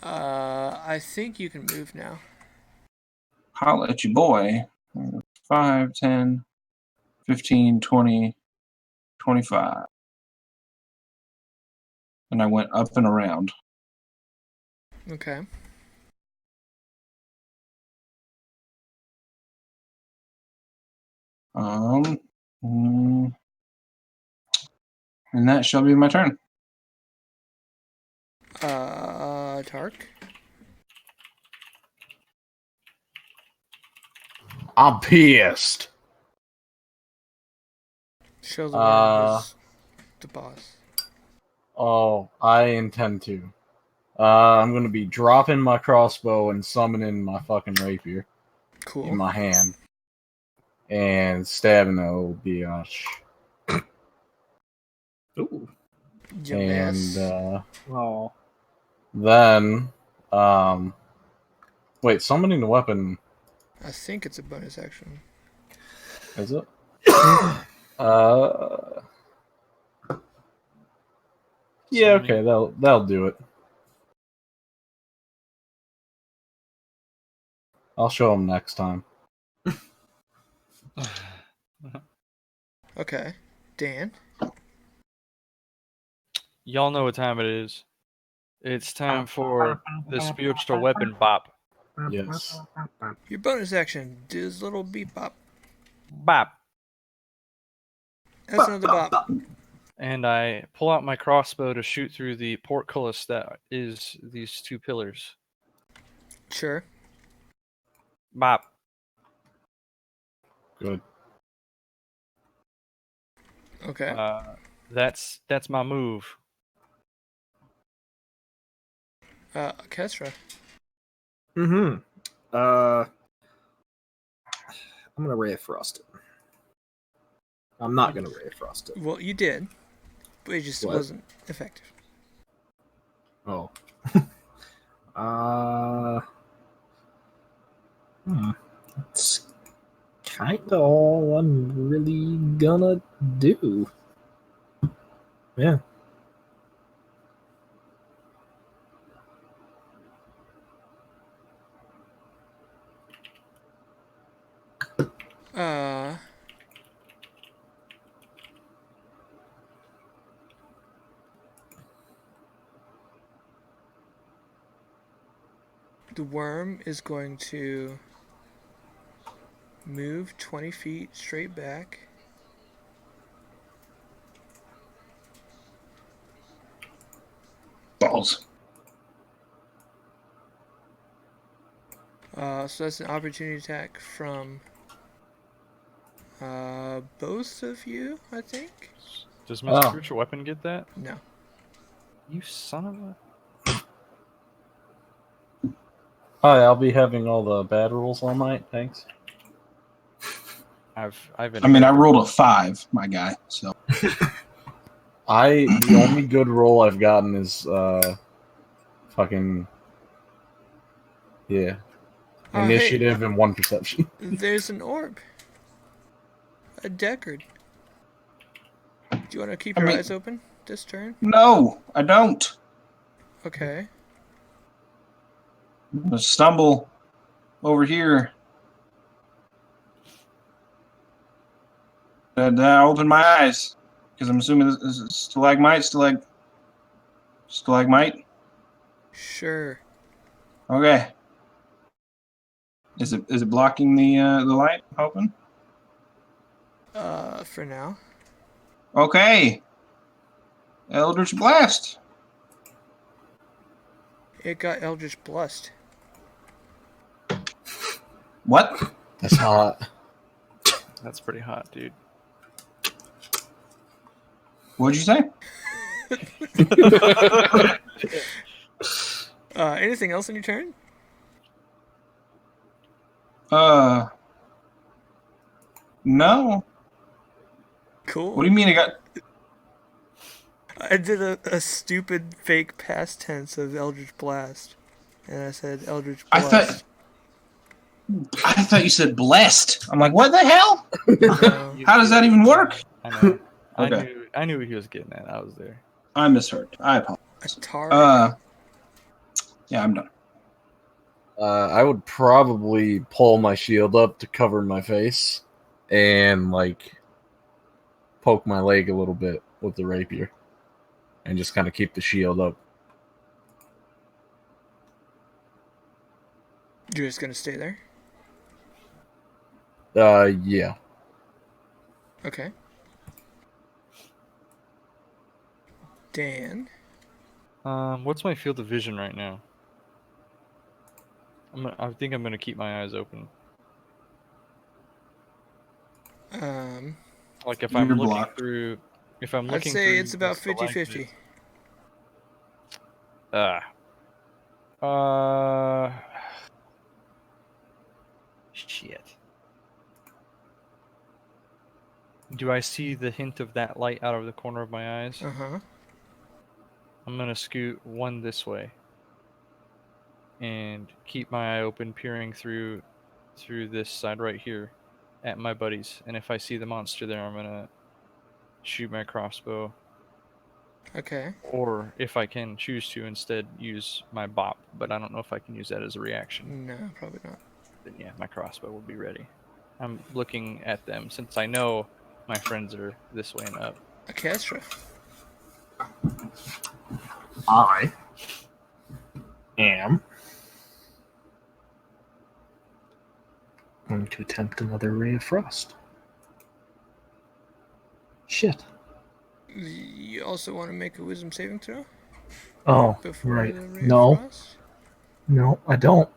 I think you can move now. Holla at you, boy. 5, 10, 15, 20, 25. And I went up and around. Okay. And that shall be my turn. Tark. I'm pissed. Show the world who's the boss. Oh, I intend to. I'm gonna be dropping my crossbow and summoning my fucking rapier Cool. in my hand. And stabbing the old biatch. Ooh. You miss. And Oh. then wait, summoning the weapon, I think it's a bonus action. is it? Yeah, okay, that'll do it. I'll show him next time. Okay. Dan? Y'all know what time it is. It's time for the spiritual weapon bop. Yes. Your bonus action does little beep bop. Bop. That's another bop. And I pull out my crossbow to shoot through the portcullis that is these two pillars. Sure. Bop. Good. Okay. That's my move. Kestra. Mm-hmm. I'm gonna Ray of Frost it. I'm not gonna Ray of Frost it. Well, you did, but it just What? wasn't effective. Oh. It's kinda all I'm really gonna do. Yeah. The worm is going to move 20 feet straight back. Balls. So that's an opportunity attack from both of you, I think? Does my spiritual weapon get that? No. You son of a... Hi, I'll be having all the bad rolls all night, thanks. I rolled a 5, my guy, so. The only good roll I've gotten is fucking initiative and 1 perception. There's an orb. A Deckard. Do you want to keep your eyes open this turn? No, I don't. Okay. I'm gonna stumble over here And I open my eyes because I'm assuming this is stalagmite, stalagmite. Sure. Okay. Is it blocking the light? Hoping. For now. Okay. Eldritch Blast. It got Eldritch Blessed. What? That's hot. That's pretty hot, dude. What'd you say? Anything else on your turn? No. Cool. What do you mean? I did a stupid fake past tense of Eldritch Blast. And I said Eldritch I Blessed. thought you said blessed. I'm like, what the hell? No. How does that even work? I know. Okay. I knew what he was getting at. I was there. I misheard. I apologize. Atari. Yeah, I'm done. I would probably pull my shield up to cover my face and like poke my leg a little bit with the rapier and just kind of keep the shield up. You're just gonna stay there? Yeah. Okay. Dan. What's my field of vision right now? I think I'm gonna keep my eyes open. Like if I'm You're looking blocked. through, if I'm I'd looking say through it's about the 50-50. stalagmites- Shit. Do I see the hint of that light out of the corner of my eyes? Uh-huh. I'm gonna scoot one this way and keep my eye open, peering through this side right here at my buddies. And if I see the monster there, I'm gonna shoot my crossbow. Okay. Or if I can choose to instead use my bop, but I don't know if I can use that as a reaction. No, probably not. Then yeah, my crossbow will be ready. I'm looking at them since I know my friends are this way and up. Orchestra. I am going to attempt another ray of frost. Shit. You also want to make a wisdom saving throw Oh, before right. the Ray No, of Frost? no, I don't.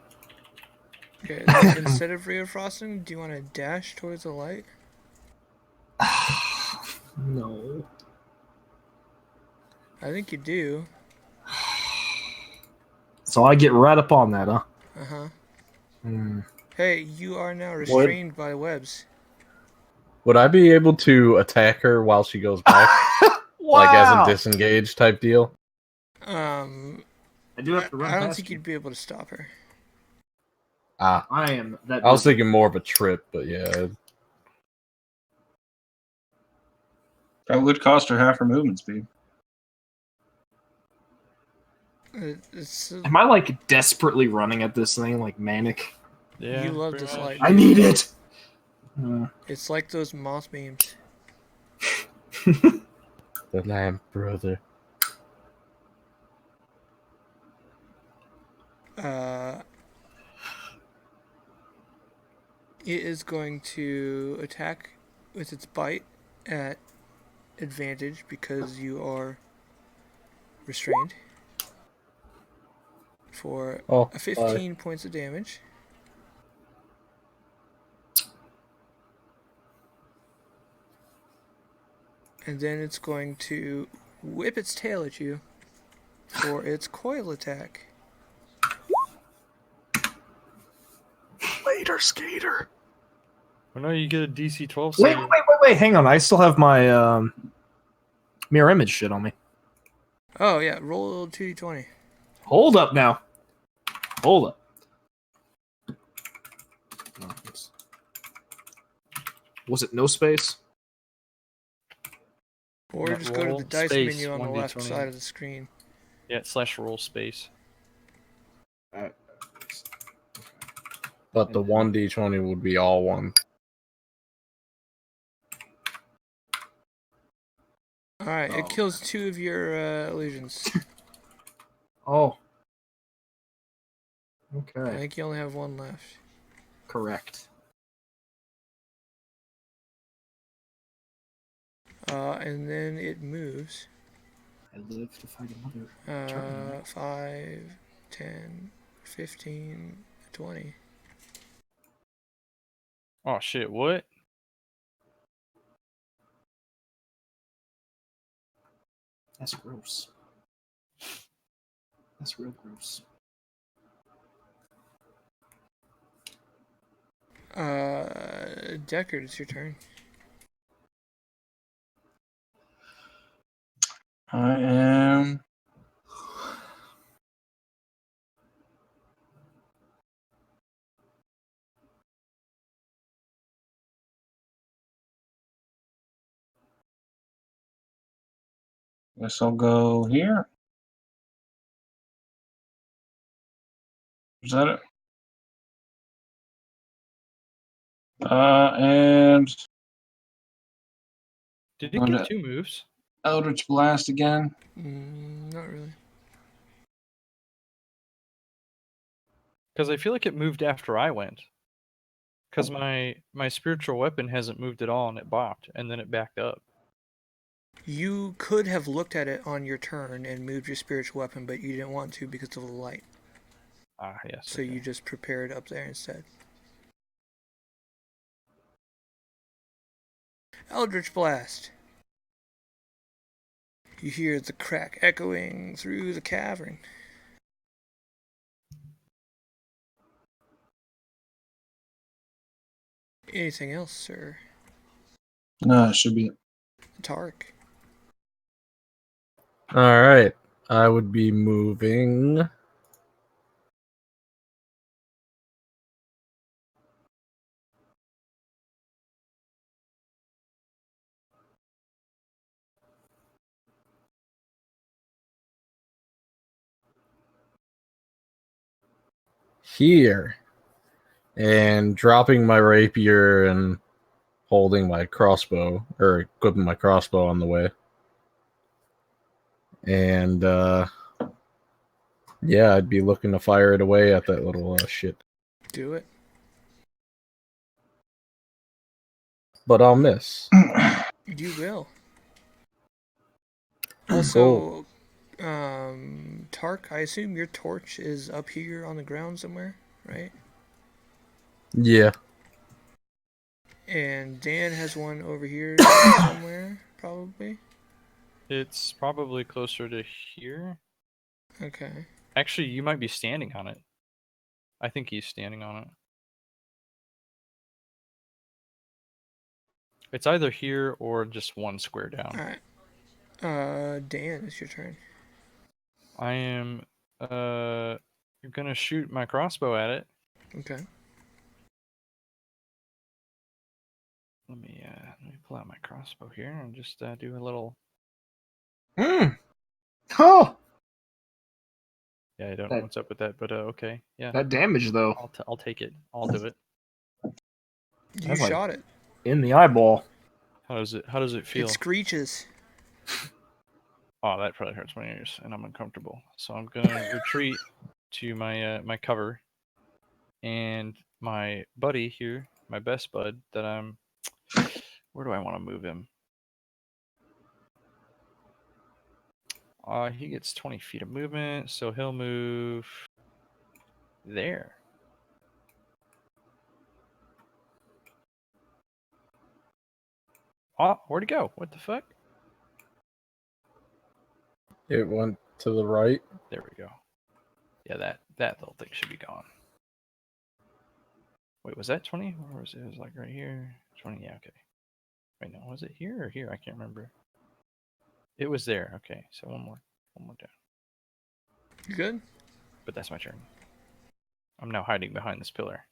Okay, then instead of Ray of Frosting, do you want to dash towards the light? No. I think you do. So I get right up on that, huh? Uh-huh. Hmm. Hey, you are now restrained by webs. Would I be able to attack her while she goes back? Like as a disengage type deal? I do have to run I don't past think you. you'd be able to stop her. Ah, I am that. I was thinking more of a trip, but yeah. That would cost her half her movement speed. It's Am I like desperately running at this thing like manic? Yeah, you love pretty this much. light. I need it. It's like those moth beams. The lamp, brother. It is going to attack with its bite at advantage because you are restrained for Oh, a 15 points of damage. And then it's going to whip its tail at you for its coil attack. Later, skater. Well, no, you get a DC 12 Wait, save. wait. Hang on. I still have my mirror image shit on me. Oh yeah, roll 2d20. Hold up now. Hold up. No, was it no space? Or No, just go to roll the dice space, menu on the left 1d20. side of the screen. Yeah, /roll space. But the 1d20 would be all one. Alright, it Oh, kills 2 of your illusions. Oh. I Okay. think you only have 1 left. Correct. And then it moves. I live to fight another turn. 5, 10, 15, 20. Oh shit! What? That's gross. That's real gross. Deckard, it's your turn. I am. Guess I'll go here. Is that it? And Did it I'm get gonna 2 moves? Eldritch Blast again. Not really. Because I feel like it moved after I went. Because my spiritual weapon hasn't moved at all, and it bopped, and then it backed up. You could have looked at it on your turn and moved your spiritual weapon, but you didn't want to because of the light. Ah, yes. So okay. you just prepared up there instead. Eldritch Blast. You hear the crack echoing through the cavern. Anything else, sir? No, it should be it. Tark. All right. I would be moving. Here. And dropping my rapier and holding my crossbow, or equipping my crossbow on the way. And, yeah, I'd be looking to fire it away at that little shit. Do it. But I'll miss. You will. Cool. Also, Tark, I assume your torch is up here on the ground somewhere, right? Yeah. And Dan has one over here somewhere, probably. It's probably closer to here. Okay. Actually, you might be standing on it. I think he's standing on it. It's either here or just 1 square down. Alright. Dan, it's your turn. I am gonna shoot my crossbow at it. Okay. Let me pull out my crossbow here and just do a little. Oh, Yeah, I don't know That- what's up with that, but okay, yeah, that damage though. I'll take it. I'll do it. You That's like- shot it. In the eyeball. How does it feel? It screeches. Oh, that probably hurts my ears, and I'm uncomfortable. So I'm gonna retreat to my my cover, and my buddy here, my best bud, that I'm. Where do I want to move him? He gets 20 feet of movement, so he'll move there. Oh, where'd he go? What the fuck? It went to the right. There we go. Yeah, that little thing should be gone. Wait, was that 20? Or was it? It was like right here. 20, yeah, okay. Wait, no, was it here or here? I can't remember. It was there. Okay, so one more down. You good? But that's my turn. I'm now hiding behind this pillar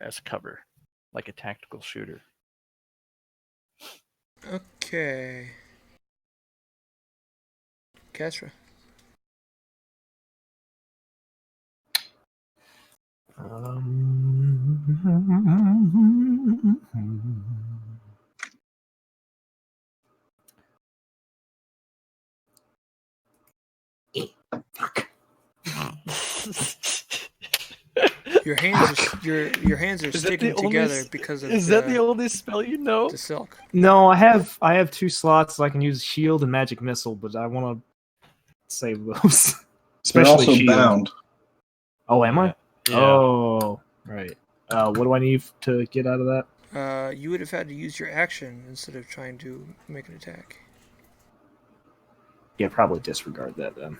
as cover, like a tactical shooter. Okay. Kestra. Your hands are Is that sticking the only together s- because of Is that the only spell you know? the silk. No, I have 2 slots. So I can use shield and magic missile, but I want to save those. They're Especially also shield. bound. Oh, am I? Yeah. Oh, right. What do I need to get out of that? You would have had to use your action instead of trying to make an attack. Yeah, probably disregard that then.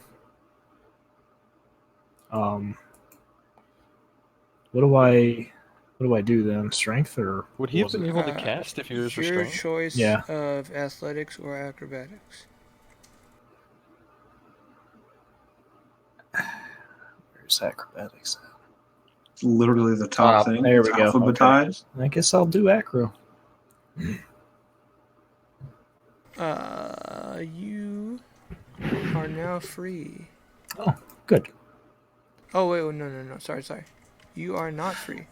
What do I do then? Strength or Would he have was been it- able to cast if he was Your restrained? choice Yeah. of athletics or acrobatics. Where's acrobatics? It's literally the top thing. There It's we go. alphabetized. I guess I'll do acro. You are now free. Oh, good. Oh wait, no. Sorry. You are not free.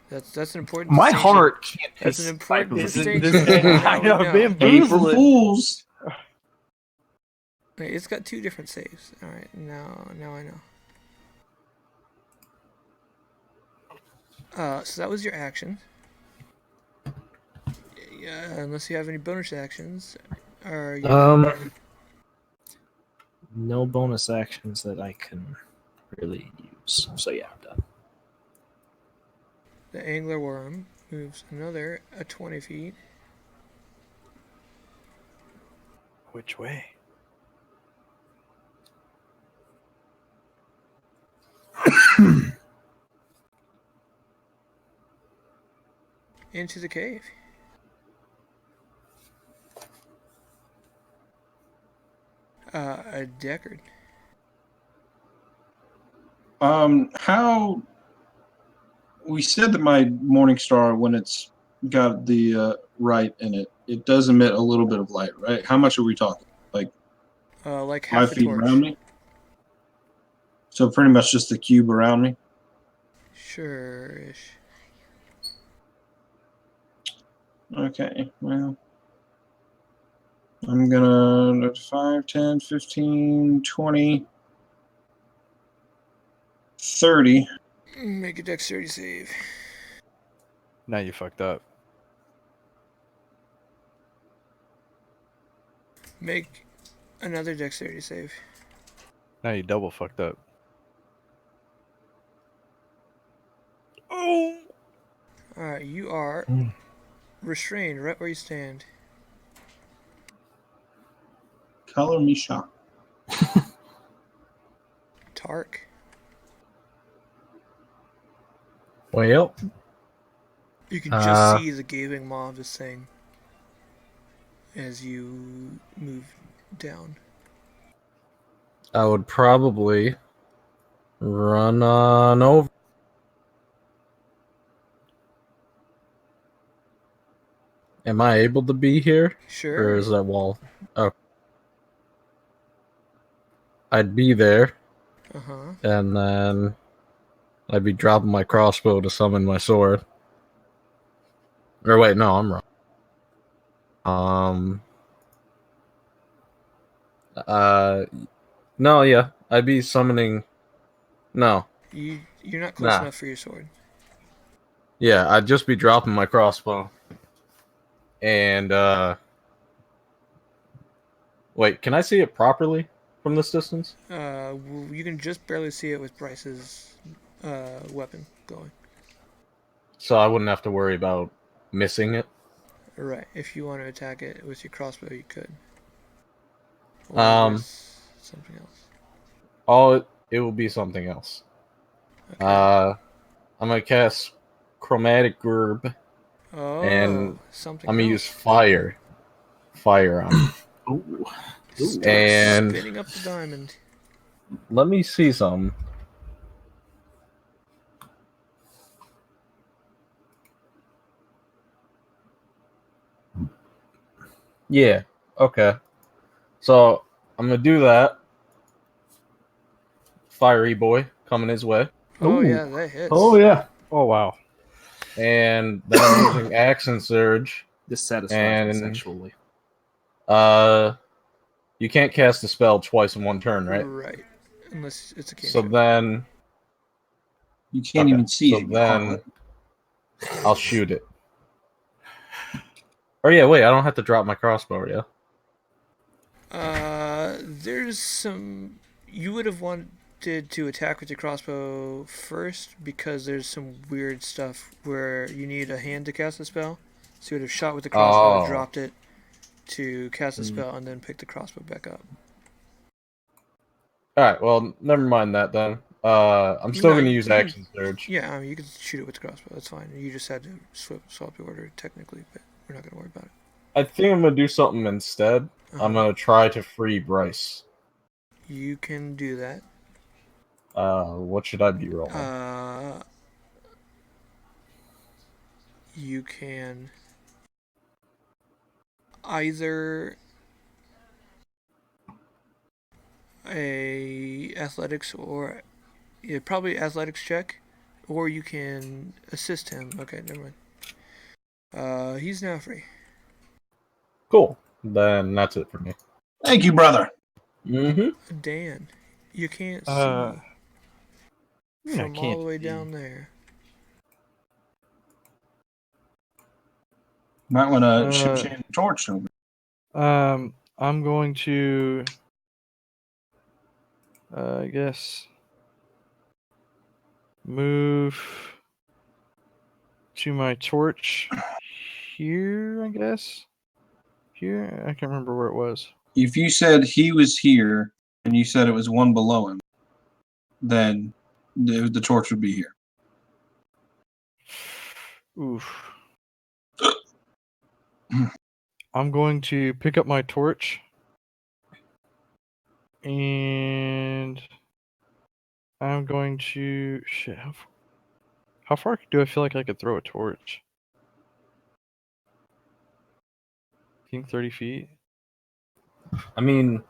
That's an important. My distinction. heart can't take That's an important spitefully. distinction. Now I we know, know. man. April Boozling. Fools. Wait, it's got 2 different saves. All right, now I know. So that was your action. Yeah, unless you have any bonus actions, or you No bonus actions that I can really use. So yeah, I'm done. the angler worm moves another 20 feet. Which way? Into the cave. A Deckard. How we said that my Morning Star, when it's got the right in it, it does emit a little bit of light, right? How much are we talking? Like Like half 5 a feet torch. around me? So pretty much just the cube around me? Sure-ish. Okay, well, I'm gonna 5, 10, 15, 20, 30. Make a dexterity save. Now you fucked up. Make another dexterity save. Now you double fucked up. Oh! Alright, you are restrained right where you stand. Color me shocked. Tark. Well, You can just see the gaping maw of this thing as you move down. I would probably run on over. Am I able to be here? Sure. Or is that wall? Oh. I'd be there, Uh-huh. and then I'd be dropping my crossbow to summon my sword. Or wait, no, I'm wrong. No, yeah, I'd be summoning. No, You're not close Nah. enough for your sword. yeah, I'd just be dropping my crossbow. And, wait, can I see it properly from this distance? You can just barely see it with Bryce's weapon going. So I wouldn't have to worry about missing it? Right. If you want to attack it with your crossbow, you could. Or with something else. It will be something else. Okay. I'm gonna cast Chromatic Orb, and something I'm gonna else. use fire on it. Ooh. Start And spinning up the diamond. let me see some. Yeah, okay. So I'm gonna do that. Fiery boy coming his way. Oh Ooh. yeah, that hits. Oh yeah. Oh, wow. And then I'm using Action Surge. This satisfies me And- sexually. You can't cast a spell twice in one turn, right? Right. unless it's a So cantrip. then, You can't Okay, even see so it. You then- harlot. I'll shoot it. Or yeah, wait, I don't have to drop my crossbow, yeah? There's some. You would have wanted to attack with your crossbow first because there's some weird stuff where you need a hand to cast a spell. So you would have shot with the crossbow, Oh. dropped it to cast a spell, and then pick the crossbow back up. Alright, well, never mind that then. I'm still No, going to you use can- action surge. Yeah, I mean, you can shoot it with the crossbow. That's fine. You just had to swap the order technically, but we're not gonna worry about it. I think I'm going to do something instead. I'm Uh-huh. going to try to free Bryce. You can do that. What should I be rolling? You can either a athletics or probably athletics check, or you can assist him. Okay, never mind. He's now free. Cool. Then that's it for me. Thank you, brother. Mm-hmm. Dan, you can't see I mean, I from all can't the way see. down there. Might want to ship Uh, Shannon a torch over. I'm going to, I guess, move to my torch here. I guess here. I can't remember where it was. If you said he was here and you said it was one below him, then the torch would be here. Oof. I'm going to pick up my torch and I'm going to shit. How far do I feel like I could throw a torch? Think 30 feet. I mean,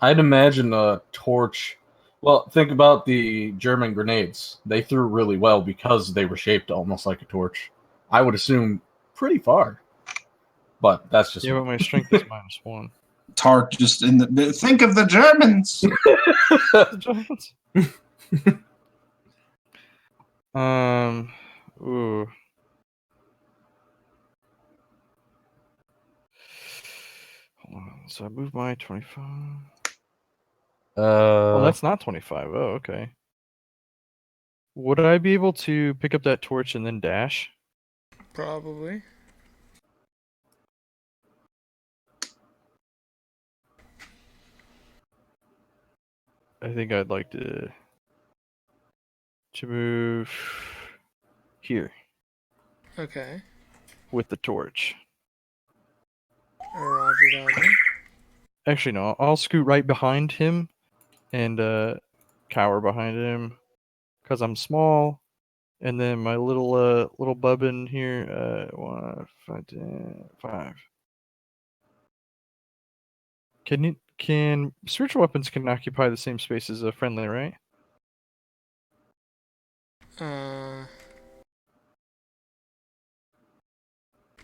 I'd imagine a torch. Well, think about the German grenades. They threw really well because they were shaped almost like a torch. I would assume pretty far. But that's just Yeah, but my strength is -1. Tark just in the think of the Germans. Ooh. Hold on. So I moved my 25. Oh, that's not 25. Oh, okay. Would I be able to pick up that torch and then dash? Probably. I think I'd like to move here Okay. with the torch. Roger, Roger. Actually, no. I'll scoot right behind him and cower behind him because I'm small. And then my little bub in here, 1, 5, 10, 5. Can spiritual weapons can occupy the same space as a friendly, right?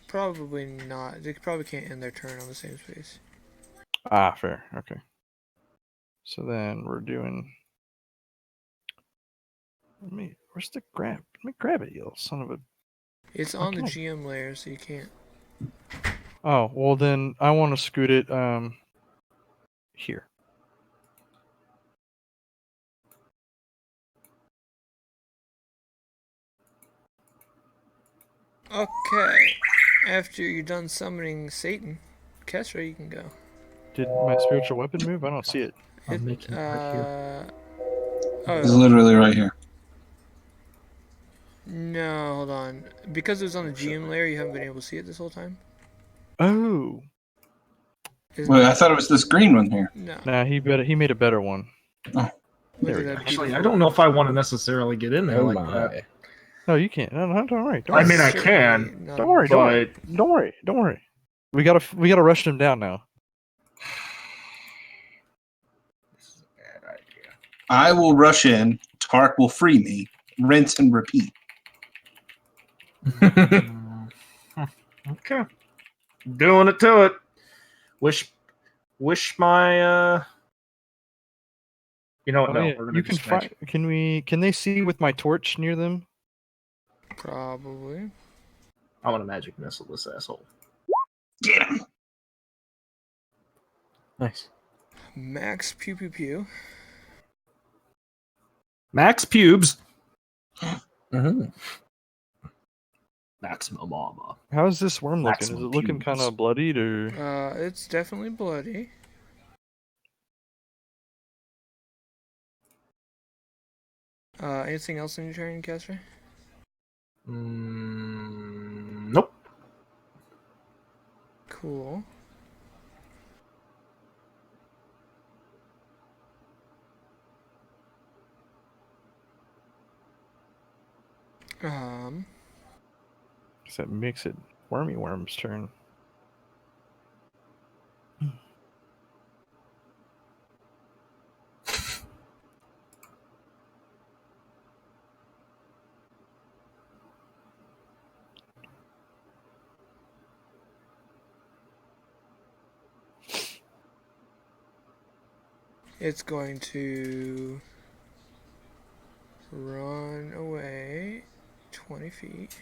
Probably not. They probably can't end their turn on the same space. Ah, fair. Okay. So then we're doing. Where's the grab? Let me grab it, you little son of a. It's on the Okay. GM layer, so you can't. Oh well, then I want to scoot it here. Okay. After you're done summoning Satan, Kesra, you can go. Did my spiritual weapon move? I don't see it. I'm making it right here. It's Oh, literally right here. no, hold on. Because it was on the GM layer, you haven't been able to see it this whole time? Oh. Isn't Wait, it? I thought it was this green one here. No. Nah, he made a better one. What There did we that go. be Actually, I before? don't know if I want to necessarily get in there Oh like my. that. No, you can't. No, don't worry. Don't I worry. mean, I Certainly can. not Don't worry. Don't worry. But Don't worry. Don't worry. We gotta rush him down now. this is a bad idea. I will rush in. Tark will free me. Rinse and repeat. Okay. Doing it to it. Wish my You know what? Oh, No, yeah. we're gonna You can just magic. Can they see with my torch near them? Probably. I want to magic missile this asshole. Get him. Nice. Max pew pew pew. Max pubes. Mm-hmm. Maximum armor. How's this worm looking? Is Maximum it looking pubes. kind of bloodied or? It's definitely bloody. Anything else in your turn, Caster? Nope. Cool. Guess that makes it Wormy Worm's turn. It's going to run away 20 feet.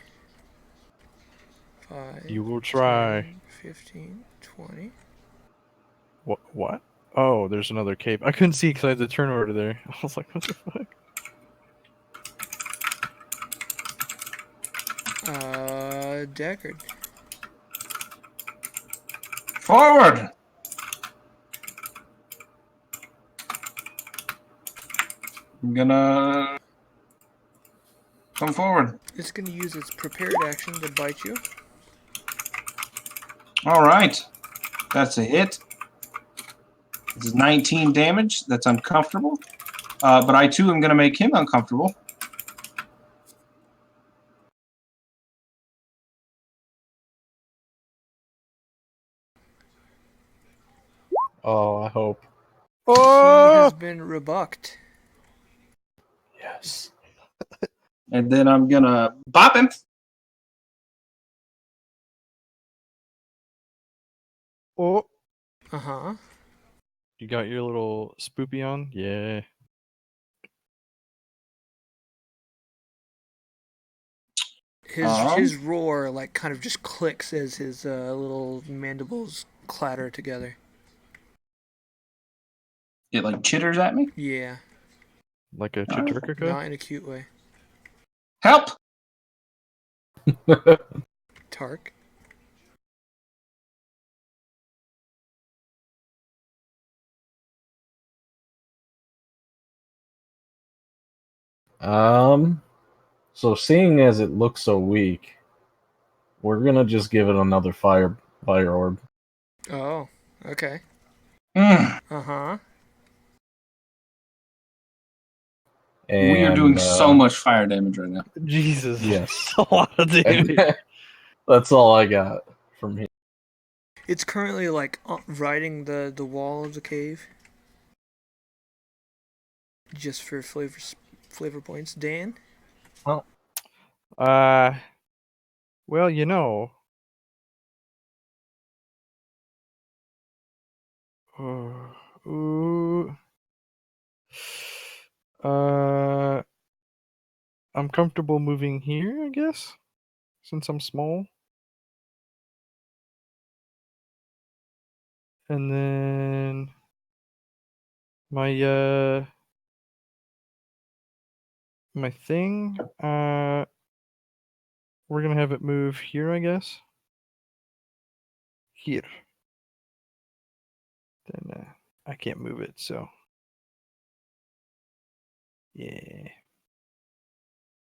5, You will try. 10, 15, 20. What? Oh, there's another cave. I couldn't see because I had the turn order there. I was like, what the fuck? Deckard. Forward. I'm gonna come forward. It's going to use its prepared action to bite you. All right. That's a hit. This is 19 damage. That's uncomfortable. But I too am going to make him uncomfortable. Oh, I hope. He has been rebucked. Yes. And then I'm going to bop him. Oh, Uh-huh. you got your little spoopy on? Yeah. His roar like kind of just clicks as his little mandibles clatter together. It like chitters at me. Yeah, Like a Alright. Chiturkaka? not in a cute way. Help! Tark. So seeing as it looks so weak, we're gonna just give it another fire orb. Oh, okay. Mm. Uh-huh. And, We are doing so much fire damage right now. Jesus. Yes. A lot of damage. That's all I got from here. It's currently like riding the wall of the cave. Just for flavor points. Dan? Well, you know. Ooh. I'm comfortable moving here, I guess, since I'm small. And then my my thing, we're gonna have it move here, I guess. Here. Then I can't move it, so yeah.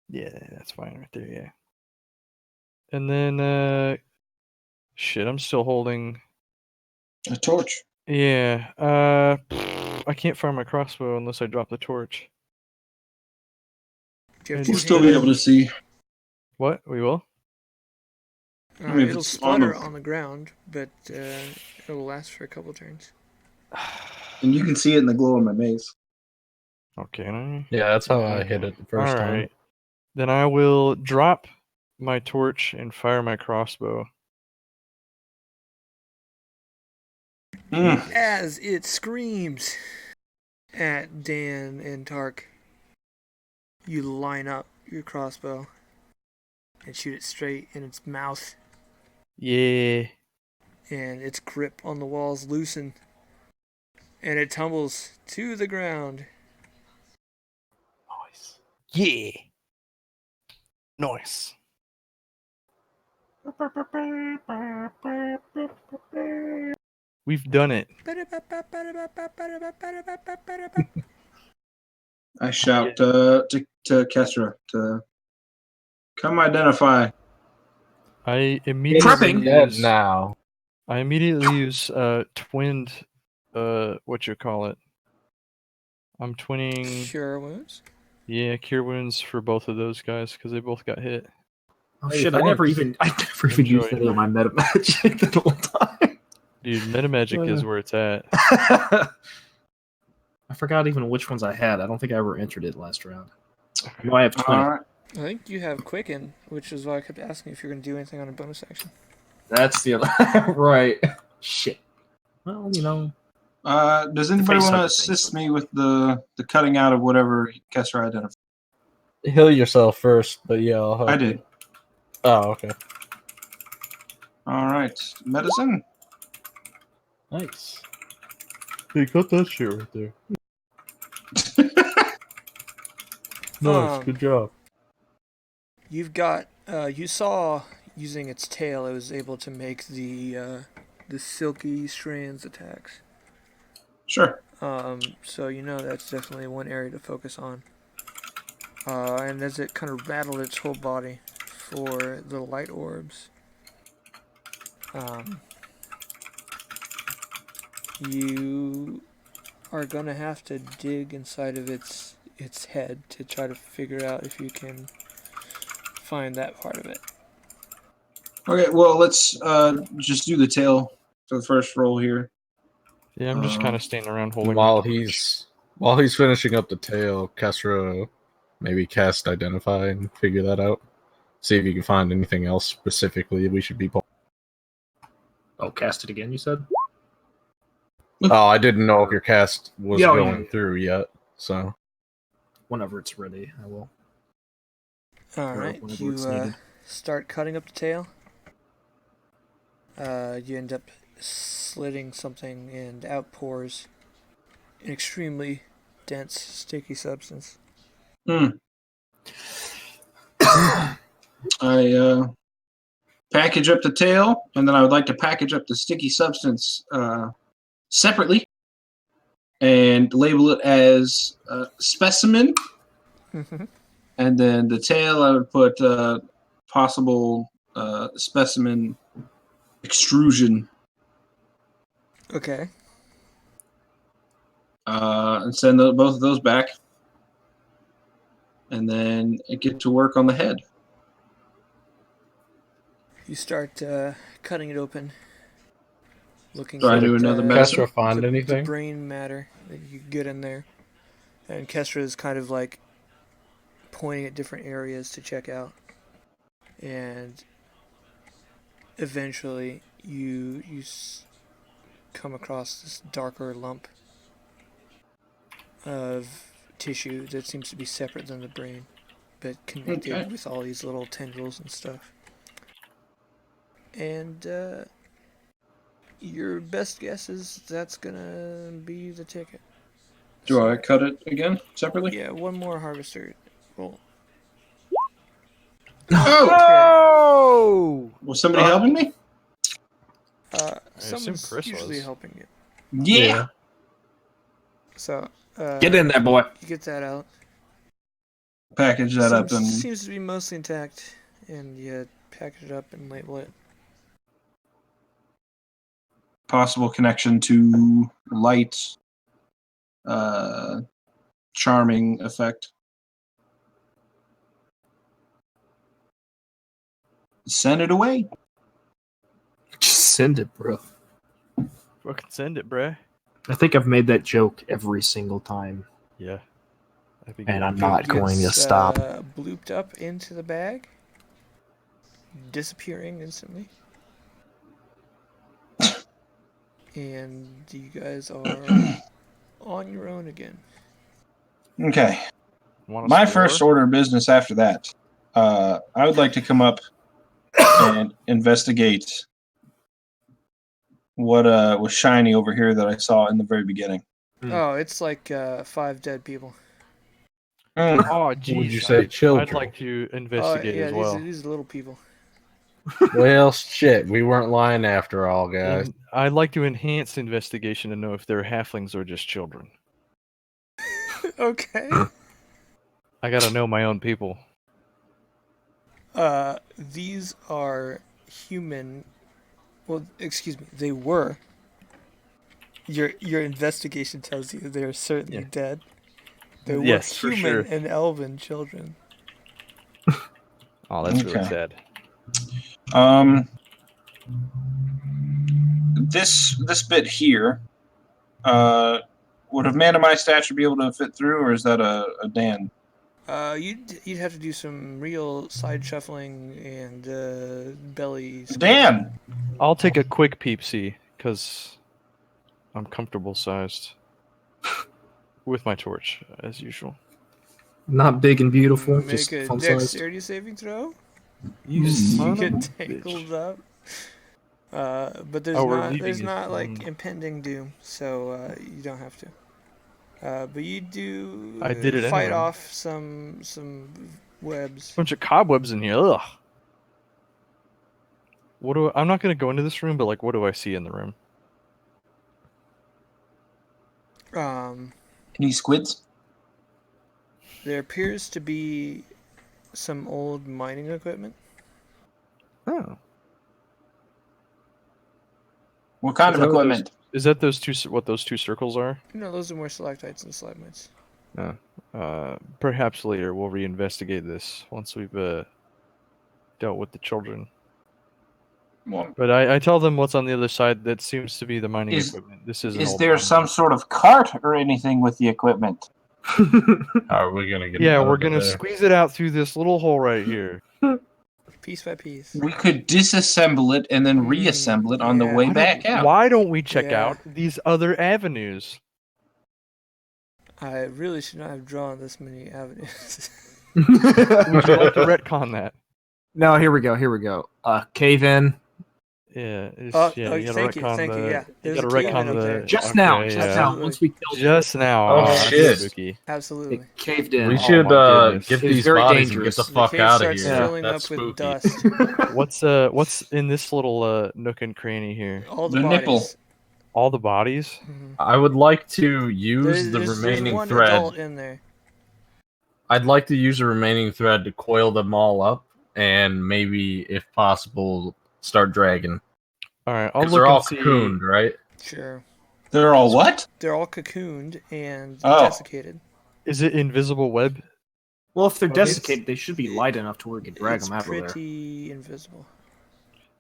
Yeah, that's fine right there, yeah. And then shit, I'm still holding A torch. yeah, I can't fire my crossbow unless I drop the torch. Do you have And We'll two still be hands? able to see. What? We will? I mean, if It'll it's sputter on on the ground, but it'll last for a couple turns. And you can see it in the glow of my mace. Okay. Yeah, that's how I Okay. hit it the first time. Alright. Then I will drop my torch and fire my crossbow. Mm. As it screams. at Dan and Tark. You line up your crossbow and shoot it straight in its mouth, Yeah. and its grip on the walls loosen, and it tumbles to the ground. Nice. Yeah. Nice. We've done it. I shout to Kestra to come identify. I It's immediately dead use now. twinned what you call it. I'm twinning Cure wounds. cure wounds for both of those guys because they both got hit. Oh Hey, shit! I never thanks. even Enjoy. used any of my meta magic the whole time. Dude, metamagic is where it's at. I forgot even which ones I had. I don't think I ever entered it last round. No, I have 20. All right. I think you have Quicken, which is why I kept asking if you're going to do anything on a bonus action. That's the other. Right. Shit. Well, you know. Does anybody face want to type of thing, assist so- me with the cutting out of whatever Kestra identified? Heal yourself first, but yeah, I'll help. I did. Oh, okay. All right. Medicine. Nice. Hey, cut that shit right there. Nice, good job. You've got. You saw using its tail, it was able to make the silky strands attacks. Sure. So you know that's definitely one area to focus on. And as it kind of rattled its whole body for the light orbs, you are gonna have to dig inside of its head to try to figure out if you can find that part of it. Okay. Well, let's just do the tail for the first roll here. Yeah, I'm just kind of standing around holding. While my torch. he's finishing up the tail, Kesra maybe cast Identify and figure that out. See if you can find anything else specifically we should be pulling. Oh, cast it again, you said? Oh, I didn't know if your cast was Yeah, going through yet, so. Whenever it's ready, I will. Alright, whenever you it's needed. start cutting up the tail. You end up slitting something and out pours an extremely dense, sticky substance. I package up the tail, and then I would like to package up the sticky substance separately and label it as specimen. And then the tail, I would put possible specimen extrusion. Okay. And send both of those back. And then I get to work on the head. You start cutting it open, looking Do I at do another medicine? Kesra find the anything? brain matter that you get in there. And Kestra is kind of like pointing at different areas to check out. And eventually you come across this darker lump of tissue that seems to be separate than the brain, but connected Okay. with all these little tendrils and stuff. And your best guess is that's gonna be the ticket. Do I cut it again separately? Yeah, one more harvester roll. Oh! Was somebody helping me? assume Someone's Chris usually was. helping you. Yeah. So Get in there, boy. you get that out. Package that up and Seems to be mostly intact, and you package it up and label it. possible connection to light charming effect. Send it away. Just send it, bro. Fucking send it, bruh. I think I've made that joke every single time. Yeah. I think And it- I'm not going to stop. Blooped up into the bag, disappearing instantly. And you guys are on your own again. Okay. Want My first order of business after that, I would like to come up and investigate what was shiny over here that I saw in the very beginning. Oh, it's like 5 dead people. Oh, geez. Would you say children? I'd like to Oh, investigate yeah, as well. these are little people. Well, shit, we weren't lying after all, guys. And I'd like to enhance the investigation to know if they're halflings or just children. Okay. I gotta know my own people. These are human. Well, excuse me, they were. Your investigation tells you they are certainly Yeah. dead. They were Yes, for human sure. and elven children. Oh, that's really Okay. sad. This bit here, would a man of my stature be able to fit through, or is that a Dan? You'd have to do some real side shuffling and belly. Dan! I'll take a quick peep see, because I'm comfortable sized. With my torch, as usual. Not big and beautiful, Make just a fun sized. dexterity saving throw. You You son of a get bitch. tangled up. But there's Oh, we're not leaving there's his not like phone. impending doom, so you don't have to. But you do I did it fight anyway. off some webs. Bunch of cobwebs in here. Ugh. I'm not gonna go into this room, but like, what do I see in the room? Any squids? There appears to be some old mining equipment. Oh, What kind Is of that what those- equipment? is that what those two circles are? No, those are more stalactites and stalagmites. No. Perhaps later we'll reinvestigate this once we've dealt with the children. Well, But I tell them what's on the other side. That seems to be the mining Is- equipment. This is an is old there mining some sort of cart or anything with the equipment? How are we gonna get? Yeah, out we're of gonna there? squeeze it out through this little hole right here. Piece by piece. We could disassemble it and then reassemble it on the yeah. way back out. Why don't we check Yeah. out these other avenues? I really should not have drawn this many avenues. Would you like to retcon that? No, here we go. Cave in. Yeah. You thank gotta you, retcon thank you. the. Yeah, You there's gotta a cave in retcon up the. there. Just now. okay, Just yeah. now. Absolutely. Once we killed Just now. Oh, that's shit. spooky. it, Absolutely. it caved in. We Oh should my goodness. get It was these very bodies dangerous. and get the The fuck cave out of starts here. filling That's up with spooky. dust. What's in this little nook and cranny here? All the The bodies. nipple. All the bodies? Mhm. I would like to use the There's remaining one thread. adult in there. I'd like to use the remaining thread to coil them all up and maybe, if possible, start dragging. All right, I'll Because look they're all and see. cocooned, right? Sure. They're all what? They're all cocooned and Oh. desiccated. Is it invisible web? Well, if they're It's- desiccated, they should be light enough to where we can drag It's them out of there. pretty invisible.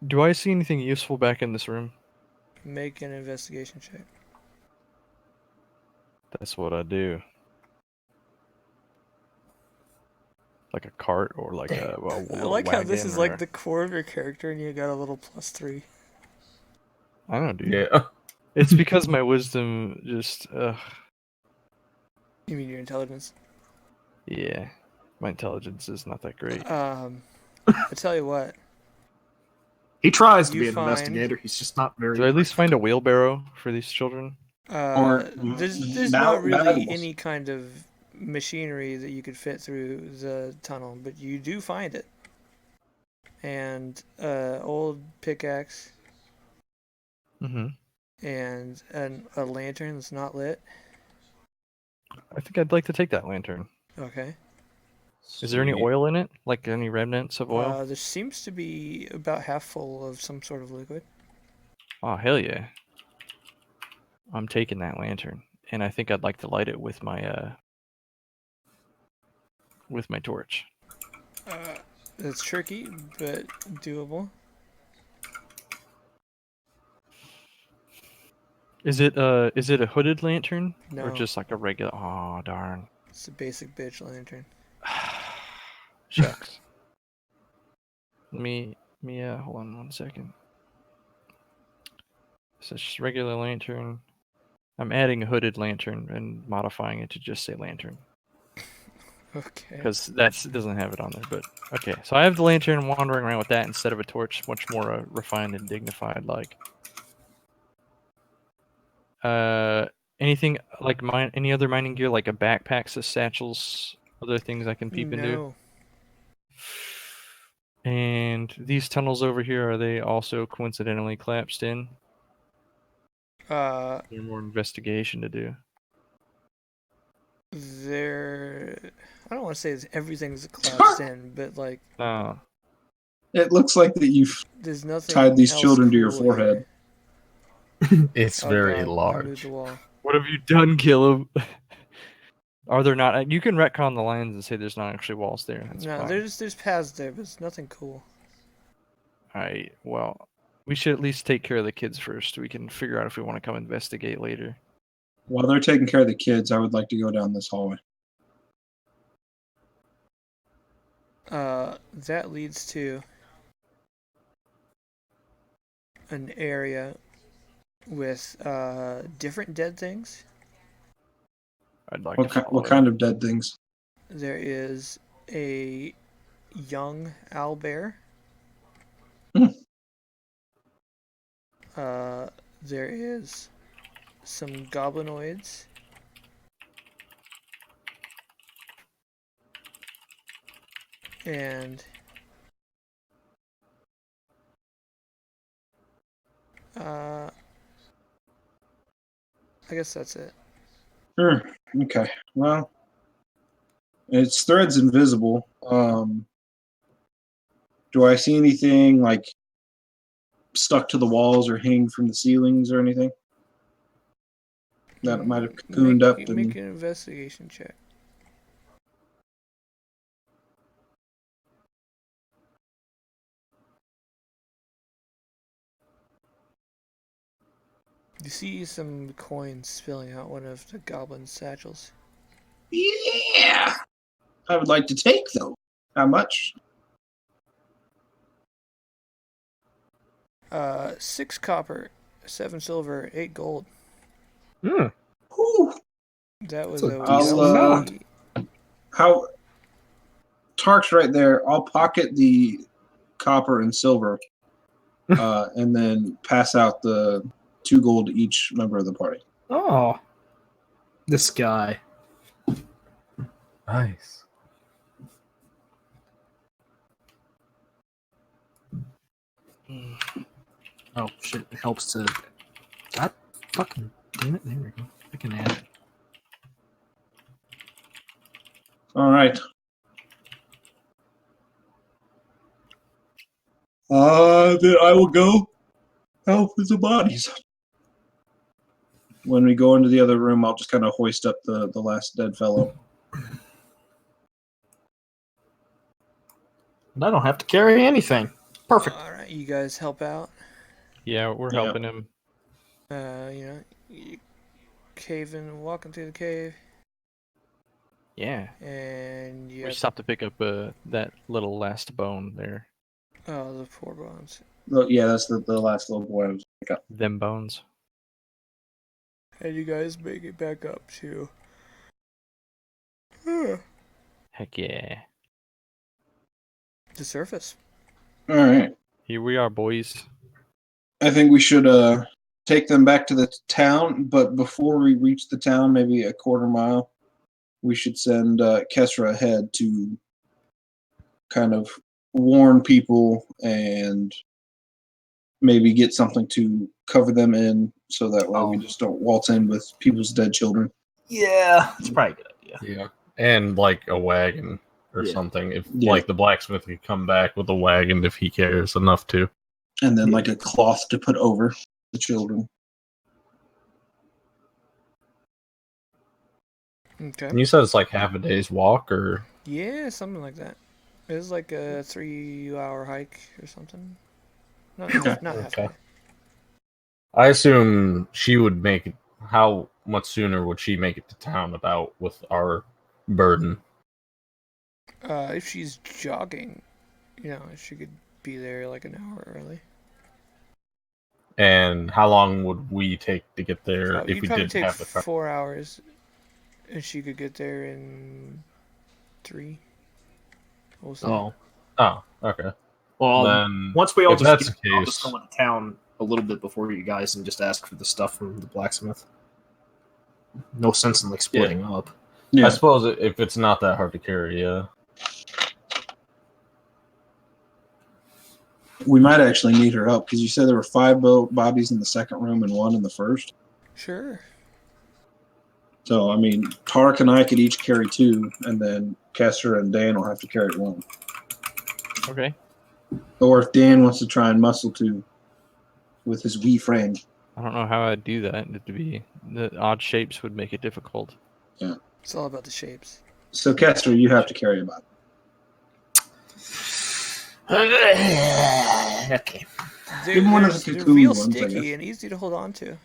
Do I see anything useful back in this room? Make an investigation check. That's what I do. Like a cart or like a I little like how this wagon is or- like the core of your character and you got a little +3. I don't know, dude. Yeah. It's because my wisdom just. You mean your intelligence? Yeah, my intelligence is not that great. I tell you what. He tries to You be an find- investigator. He's just not very. Do I at least find a wheelbarrow for these children? Or There's mal- not really valuables. any kind of machinery that you could fit through the tunnel, but you do find it. And old pickaxe Mm-hmm. and a lantern that's not lit. I think I'd like to take that lantern. Okay. Is there any oil in it? Like any remnants of oil? There seems to be about half full of some sort of liquid. Oh, hell yeah. I'm taking that lantern. And I think I'd like to light it with my torch. It's tricky, but doable. Is it a hooded lantern? No. Or just like a regular? Oh, darn. It's a basic bitch lantern. Shucks. Let me hold on 1 second. So it's just regular lantern. I'm adding a hooded lantern and modifying it to just say lantern. Okay. Because that doesn't have it on there. But okay, so I have the lantern wandering around with that instead of a torch, much more refined and dignified. Like, anything like any other mining gear, like a backpack, satchels, other things I can peep into. No. And these tunnels over here, are they also coincidentally collapsed in? There's more investigation to do. I don't want to say everything's collapsed in, but like Oh. It looks like that you've there's nothing tied these else children to your cool forehead. here. It's Oh, very God, I moved large. the wall. What have you done, Caleb? Are there not? You can retcon the lines and say there's not actually walls there. That's No, fine. there's paths there, but it's nothing cool. Alright, well, we should at least take care of the kids first. We can figure out if we want to come investigate later. While they're taking care of the kids, I would like to go down this hallway. That leads to an area with different dead things. I'd like What, to what follow. kind of dead things? There is a young owlbear. Hmm. There is some goblinoids. And I guess that's it. Sure. Okay. Well, its thread's invisible. Do I see anything like stuck to the walls or hanging from the ceilings or anything that might have cocooned up? Make And an investigation check. You see some coins spilling out one of the goblin's satchels. yeah, I would like to take those. How much? 6 copper, 7 silver, 8 gold. Hmm. Whew. That was That's a a decent wealthy. How? Tark's right there. I'll pocket the copper and silver, and then pass out the 2 gold to each member of the party. Oh, this guy. Nice. Oh shit! It helps to. God fucking damn it! There we go. I can add it. All right. Then I will go help with the bodies. When we go into the other room, I'll just kind of hoist up the last dead fellow. And I don't have to carry anything. Perfect. All right, you guys help out. Yeah, we're Yeah. helping him. You caving, walking through the cave, Yeah. and you We have, stopped to pick up that little last bone there. the poor bones. Yeah, that's the last little boy I was picking up. Them bones. And you guys make it back up to Heck yeah. the surface. All right. Here we are, boys. I think we should take them back to the town, but before we reach the town, maybe a quarter mile, we should send Kesra ahead to kind of warn people and maybe get something to cover them in so that way we just don't waltz in with people's dead children. Yeah, that's probably a good idea. Yeah. And like a wagon or Yeah. something. If Yeah. like the blacksmith could come back with a wagon if he cares enough to. And then like a cloth to put over the children. Okay. And you said it's like half a day's walk or Yeah, something like that. It was like a 3-hour hike or something. Not halfway. Okay. I assume she would make it. How much sooner would she make it to town without with our burden? If she's jogging, she could be there like an hour early. And how long would we take to get there if You'd we probably didn't take have the car? 4 hours, and she could get there in 3. We'll see. Oh, Oh, okay. well, Then once we all if just that's get, the I'll just case, go into town a little bit before you guys and just ask for the stuff from the blacksmith. No sense in like splitting up. I suppose if it's not that hard to carry, yeah. We might actually need her help because you said there were 5 bodies in the second room and 1 in the first. Sure. So, I mean, Tark and I could each carry 2, and then Kester and Dan will have to carry 1. Okay. Or if Dan wants to try and muscle 2 with his wee frame. I don't know how I'd do that. The odd shapes would make it difficult. Yeah. It's all about the shapes. So, Kester, you have to carry about it. Okay. They're, Give him one of the they're cocoon real ones, I sticky guess. and easy to hold on to.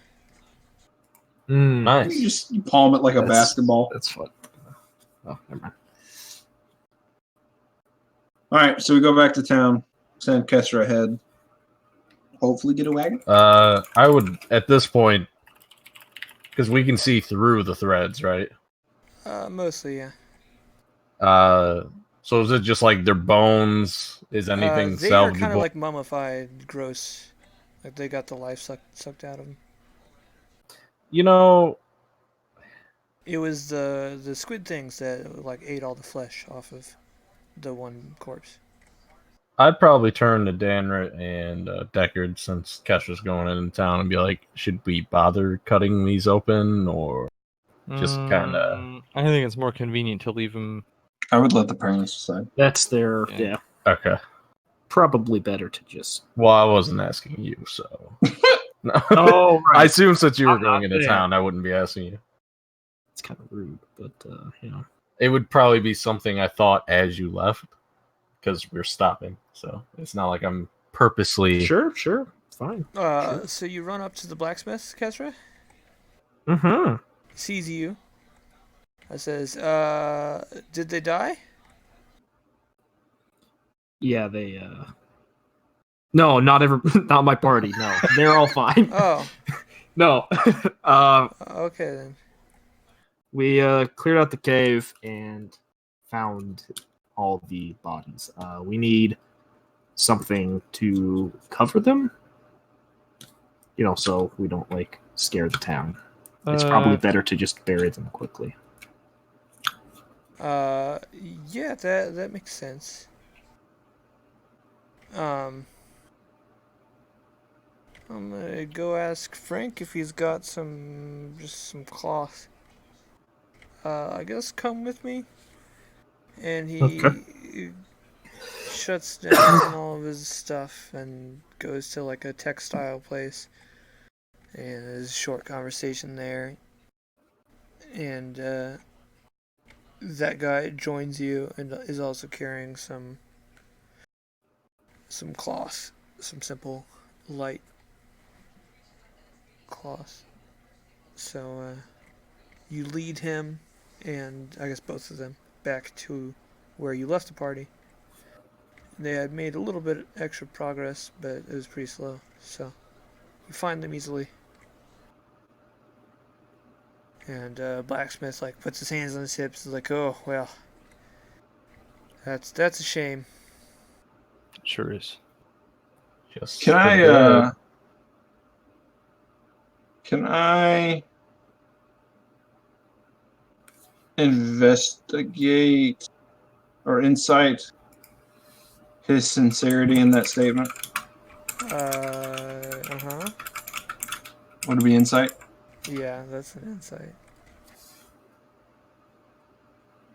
Nice. You palm it like a basketball. That's fun. Oh, never mind. All right, so we go back to town, send Kester ahead. Hopefully get a wagon. I would, at this point, because we can see through the threads, right? Mostly, yeah. So is it just like their bones? Is anything They are kind salvageable? of like mummified, gross. Like they got the life sucked out of them. You know, It was the squid things that like ate all the flesh off of the one corpse. I'd probably turn to Danrit and Deckard since Kestra's going into town and be like, should we bother cutting these open or just kind of... I think it's more convenient to leave them. I would let the parents decide. That's their Yeah. Okay. Probably better to just. Well, I wasn't asking you, so... No. Oh, I right. assume since you were I'm going not into there. town, I wouldn't be asking you. It's kind of rude, but you know. It would probably be something I thought as you left, because we're stopping. So it's not like I'm purposely... Sure, fine. So you run up to the blacksmith, Kesra. Mm-hmm. He sees you. I says, did they die? Yeah, they. No, not my party. No, they're all fine. Oh, No. okay then. We cleared out the cave and found all the bodies. We need something to cover them. You know, so we don't like scare the town. It's probably better to just bury them quickly. Yeah, that makes sense. I'm gonna go ask Frank if he's got some cloth. I guess come with me. And he shuts down all of his stuff and goes to like a textile place. And there's a short conversation there. And that guy joins you and is also carrying some cloth, some simple light cloth. So you lead him and I guess both of them back to where you left the party. They had made a little bit extra progress, but it was pretty slow. So you find them easily. And blacksmith like puts his hands on his hips and is like, oh well, that's a shame. It sure is. Just Can I investigate or insight his sincerity in that statement? Would it be insight? Yeah, that's an insight.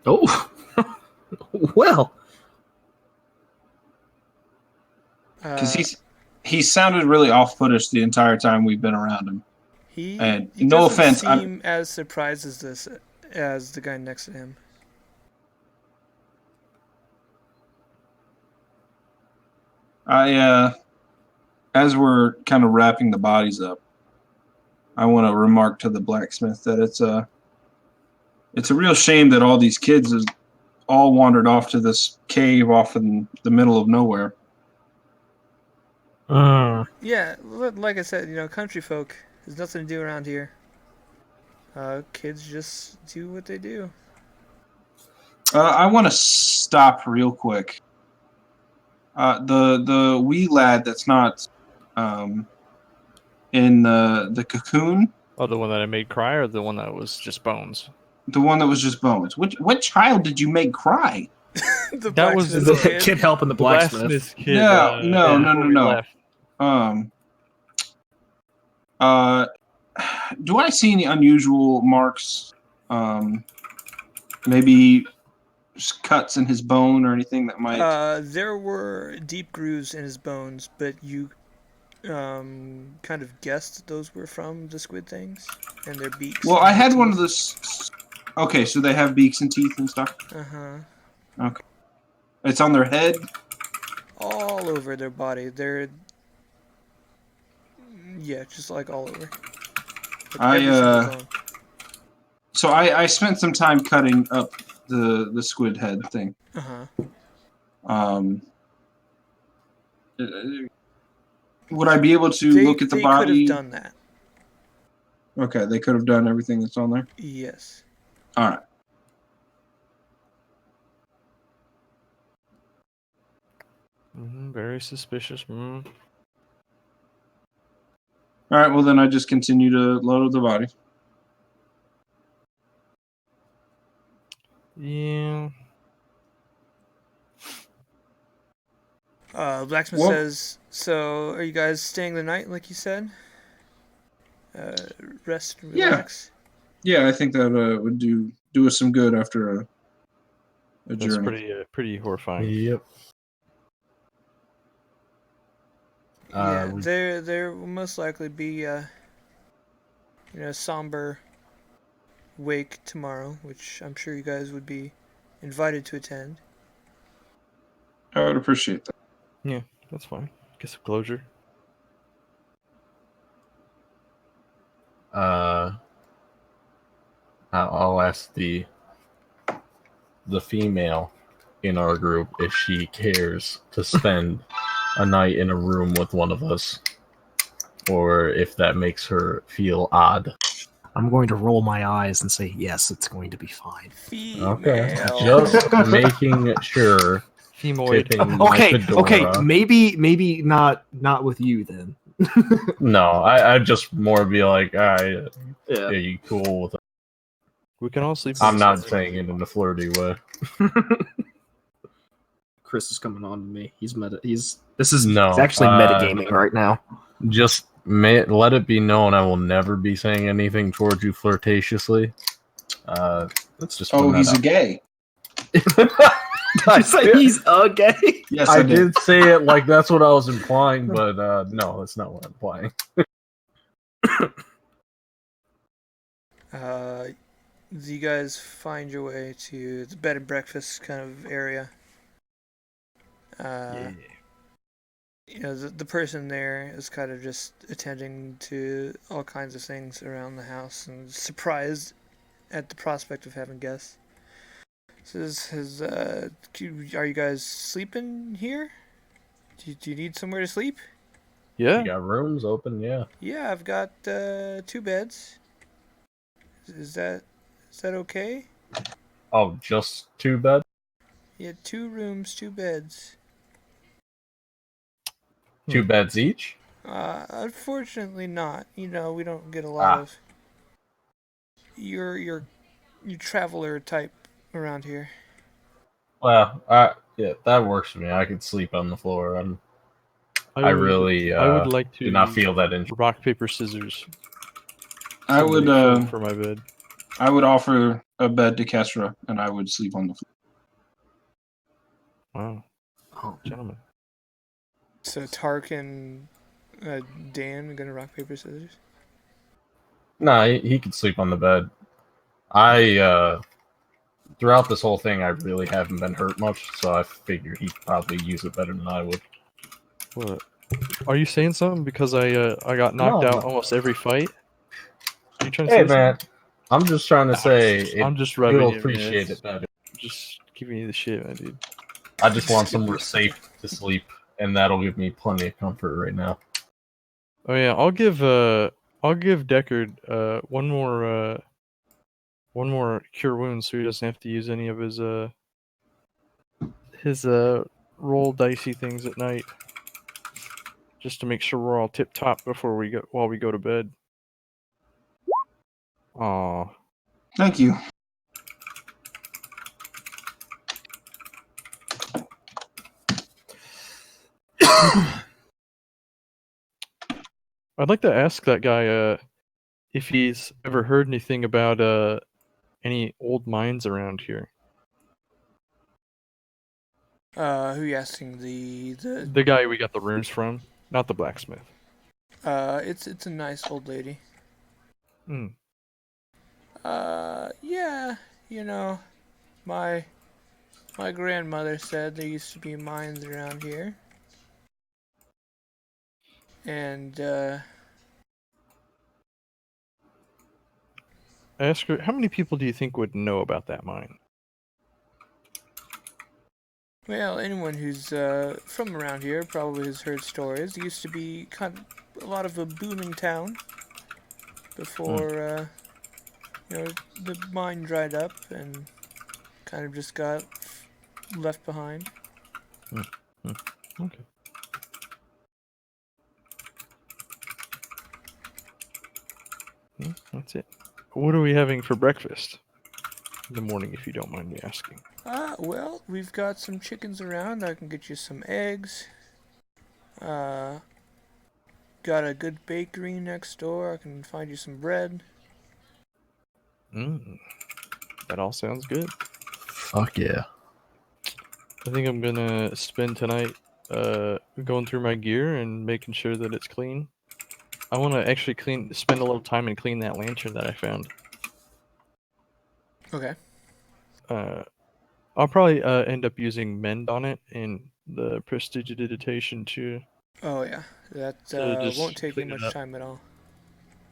Oh, well. Because he sounded really off-puttish the entire time we've been around him. He no doesn't offense, seem as surprised as the guy next to him. As we're kind of wrapping the bodies up, I want to remark to the blacksmith that it's a real shame that all these kids have all wandered off to this cave off in the middle of nowhere. I Yeah, like I said, country folk. There's nothing to do around here. Kids just do what they do. I want to stop real quick. The wee lad that's not in the cocoon, Oh, the one that I made cry, or the one that was just bones? the one that was just bones. What child did you make cry? The That was blacksmith's The kid. kid helping the The blacksmith. blacksmith kid. No, before we no. left. Do I see any unusual marks? Maybe cuts in his bone or anything that might. There were deep grooves in his bones, but you kind of guessed those were from the squid things and their beaks. Well, and I their had one teeth. of those. Okay, so they have beaks and teeth and stuff. Uh-huh. It's on their head. All over their body. They're just like all over. Like every single bone. So I spent some time cutting up the squid head thing. Uh-huh. Would I be able to look at the body? They could have done that. Okay, they could have done everything that's on there. Yes. All right. Very suspicious. All right. Well, then I just continue to load up the body. Yeah. Blacksmith says, so are you guys staying the night like you said? Rest and relax? Yeah, I think that would do us some good after a That's journey. pretty horrifying. Yep. Yeah, there will most likely be a somber wake tomorrow, which I'm sure you guys would be invited to attend. I would appreciate that. Yeah, that's fine. Get some closure. I'll ask the female in our group if she cares to spend a night in a room with one of us, or if that makes her feel odd. I'm going to roll my eyes and say, yes, it's going to be fine. Female. Okay, just making sure. Femoid. Tipping my Okay, fedora. maybe not with you then. No, I just more be like, yeah, you cool with it. We can all sleep. I'm not saying it in a flirty way. Chris is coming on to me. He's actually metagaming right now. Just let it be known I will never be saying anything towards you flirtatiously. Let's just. Oh, he's a gay. Did you say he's a gay? Yes, I did say it like that's what I was implying, but no, that's not what I'm implying. You guys find your way to the bed and breakfast kind of area. The person there is kind of just attending to all kinds of things around the house and surprised at the prospect of having guests. Says, are you guys sleeping here? Do you need somewhere to sleep? Yeah. You got rooms open, yeah. Yeah, I've got 2 beds. Is that okay? Oh, just 2 beds? Yeah, 2 rooms, 2 beds. 2 beds each? Unfortunately not. We don't get a lot of your traveler type around here. Well, yeah, that works for me. I could sleep on the floor. I really I would like to do not feel that rock, paper, scissors. I would for my bed. I would offer a bed to Kesra, and I would sleep on the floor. Wow. Oh, gentlemen. So Tark and Dan are gonna rock, paper, scissors? No, he could sleep on the bed. Throughout this whole thing, I really haven't been hurt much, so I figured he'd probably use it better than I would. What? Are you saying something because I got knocked out almost every fight? Are you trying to say man, something? I'm just trying to say I'm just rubbing you'll you, appreciate man. it better. Just giving you the shit, man, dude. I just want somewhere safe to sleep, and that'll give me plenty of comfort right now. Oh yeah, I'll give Deckard one more cure wounds, so he doesn't have to use any of his roll dicey things at night, just to make sure we're all tip top while we go to bed. Aw. Thank you. I'd like to ask that guy if he's ever heard anything about any old mines around here. Who you asking? The guy we got the runes from, not the blacksmith. It's a nice old lady. Hmm. Yeah, you know, my grandmother said there used to be mines around here. And, I asked her, how many people do you think would know about that mine? well, anyone who's from around here probably has heard stories. It used to be kind of a lot of a booming town before, the mine dried up and kind of just got left behind. Okay. That's it. What are we having for breakfast in the morning, if you don't mind me asking? Well, we've got some chickens around. I can get you some eggs. Got a good bakery next door. I can find you some bread. That all sounds good. Fuck yeah. I think I'm gonna spend tonight going through my gear and making sure that it's clean. I want to actually spend a little time and clean that lantern that I found. Okay. I'll probably end up using mend on it in the prestidigitation too. Oh yeah, that So just won't take you clean it much up. time at all.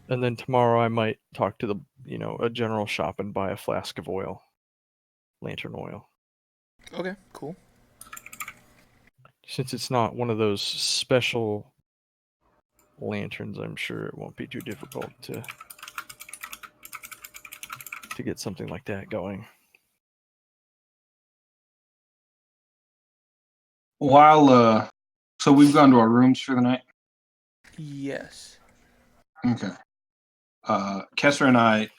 And then tomorrow I might talk to a general shop and buy a flask of oil, lantern oil. Okay, cool. Since it's not one of those special lanterns, I'm sure it won't be too difficult to get something like that going. While so we've gone to our rooms for the night. Yes. Okay. Kessler and I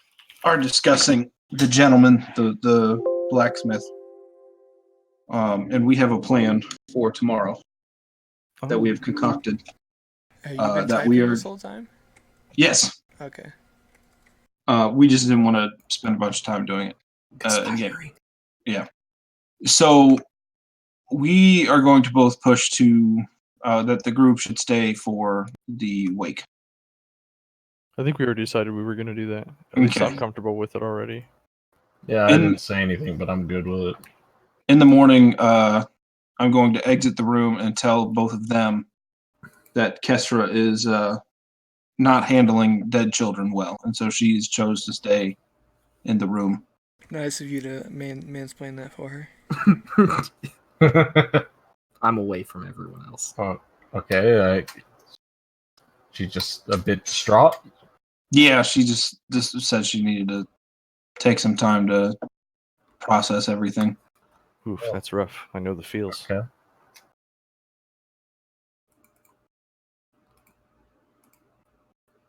are discussing the gentleman, the blacksmith, and we have a plan for tomorrow that we have concocted. Have you been That typing we are. this whole time? Yes. Okay. We just didn't want to spend a bunch of time doing it. Again. Yeah. So we are going to both push to that the group should stay for the wake. I think we already decided we were going to do that. At least Okay. I'm comfortable with it already. Yeah, I didn't say anything, but I'm good with it. In the morning, I'm going to exit the room and tell both of them that Kestra is not handling dead children well, and so she's chose to stay in the room. Nice of you to mansplain that for her. I'm away from everyone else. Oh, okay. She's just a bit distraught. Yeah, she just said she needed to take some time to process everything. Oof, that's rough. I know the feels. Okay.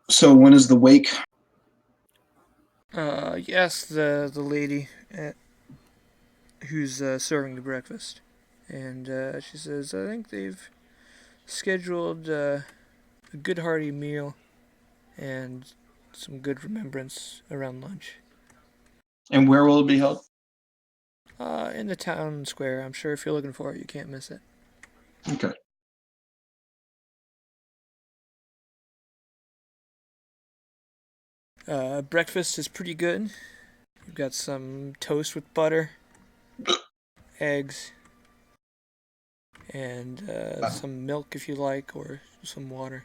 So when is the wake? Yes, the lady who's serving the breakfast, and she says I think they've scheduled a good hearty meal and some good remembrance around lunch. And where will it be held? In the town square. I'm sure if you're looking for it, you can't miss it. Okay. Breakfast is pretty good. You've got some toast with butter, eggs, and some milk if you like, or some water.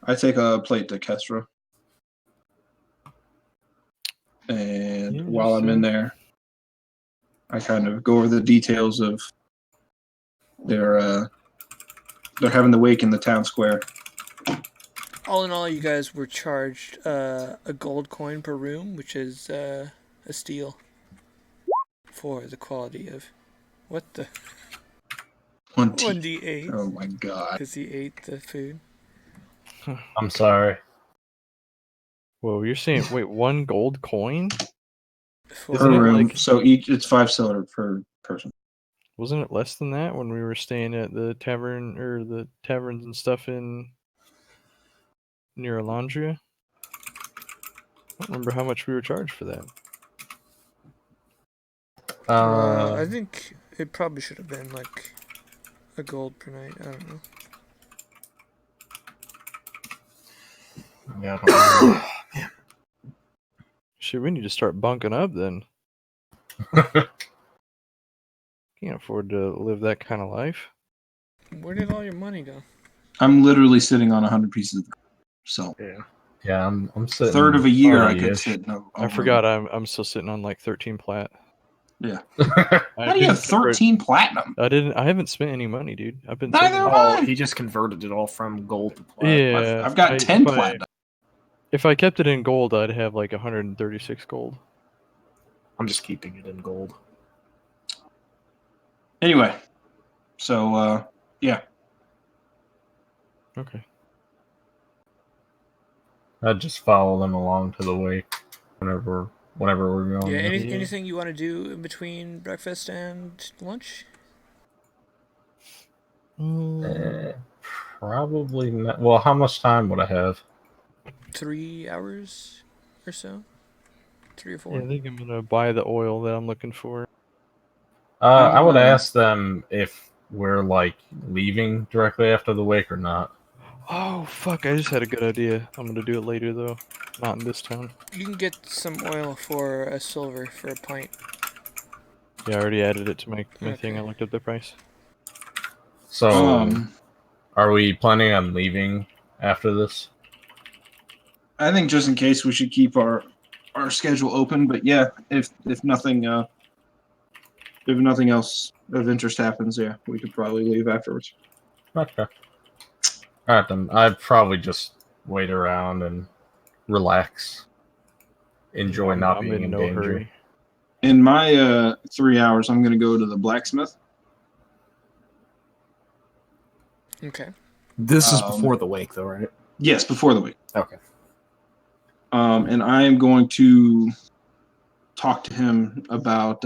I take a plate to Kestra. And while I'm in there, I kind of go over the details of they're having the wake in the town square. All in all, you guys were charged a gold coin per room, which is a steal for the quality of what the 1d8 Oh my god. because he ate the food. I'm sorry. Whoa, you're saying wait, 1 gold coin? For Isn't Per it room. like- So each it's 5 silver per person. Wasn't it less than that when we were staying at the tavern or the taverns and stuff in near Alondria? I don't remember how much we were charged for that. I think it probably should have been like a gold per night. I don't know. Yeah, I don't Shit, we need to start bunking up then. Can't afford to live that kind of life. Where did all your money go? I'm literally sitting on 100 pieces of so yeah, I'm sitting. third of a year I could 30-ish. sit in a I room. forgot I'm still sitting on like 13 plat. Yeah. I How do you have didn't convert- 13 platinum? I haven't spent any money, dude. I've been Neither saving have up. I. Oh, he just converted it all from gold to plat. Yeah, I've got 10 if platinum. If I kept it in gold, I'd have like 136 gold. I'm just keeping it in gold. Anyway, so yeah. Okay. I'd just follow them along to the wake whenever we're going. Yeah, Yeah. anything you want to do in between breakfast and lunch? Probably not. Well, how much time would I have? 3 hours or so? 3 or 4? Yeah, I think I'm gonna buy the oil that I'm looking for. I would ask them if we're like leaving directly after the wake or not. Oh fuck! I just had a good idea. I'm gonna do it later though, not in this town. You can get some oil for a silver for a pint. Yeah, I already added it to my thing. Okay. I looked up the price. So, are we planning on leaving after this? I think just in case we should keep our schedule open, but yeah, if nothing else of interest happens, yeah, we could probably leave afterwards. Okay. All right, then. I'd probably just wait around and relax. Enjoy not I'm being in no danger. hurry. In my 3 hours, I'm going to go to the blacksmith. Okay. This is before the wake, though, right? Yes, before the week. Okay. And I am going to talk to him about,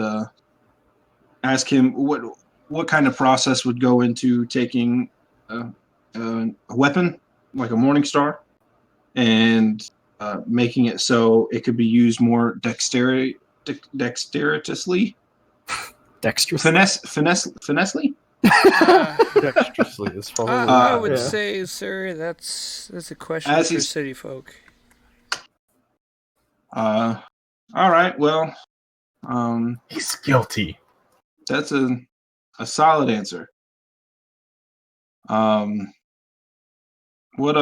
ask him what kind of process would go into taking a weapon like a Morning Star and making it so it could be used more dexterously. Dexterously? Finessely? Dexterously is probably. I would yeah. say, sir, that's a question As for he's- city folk. All right. Well, He's guilty. that's a solid answer. What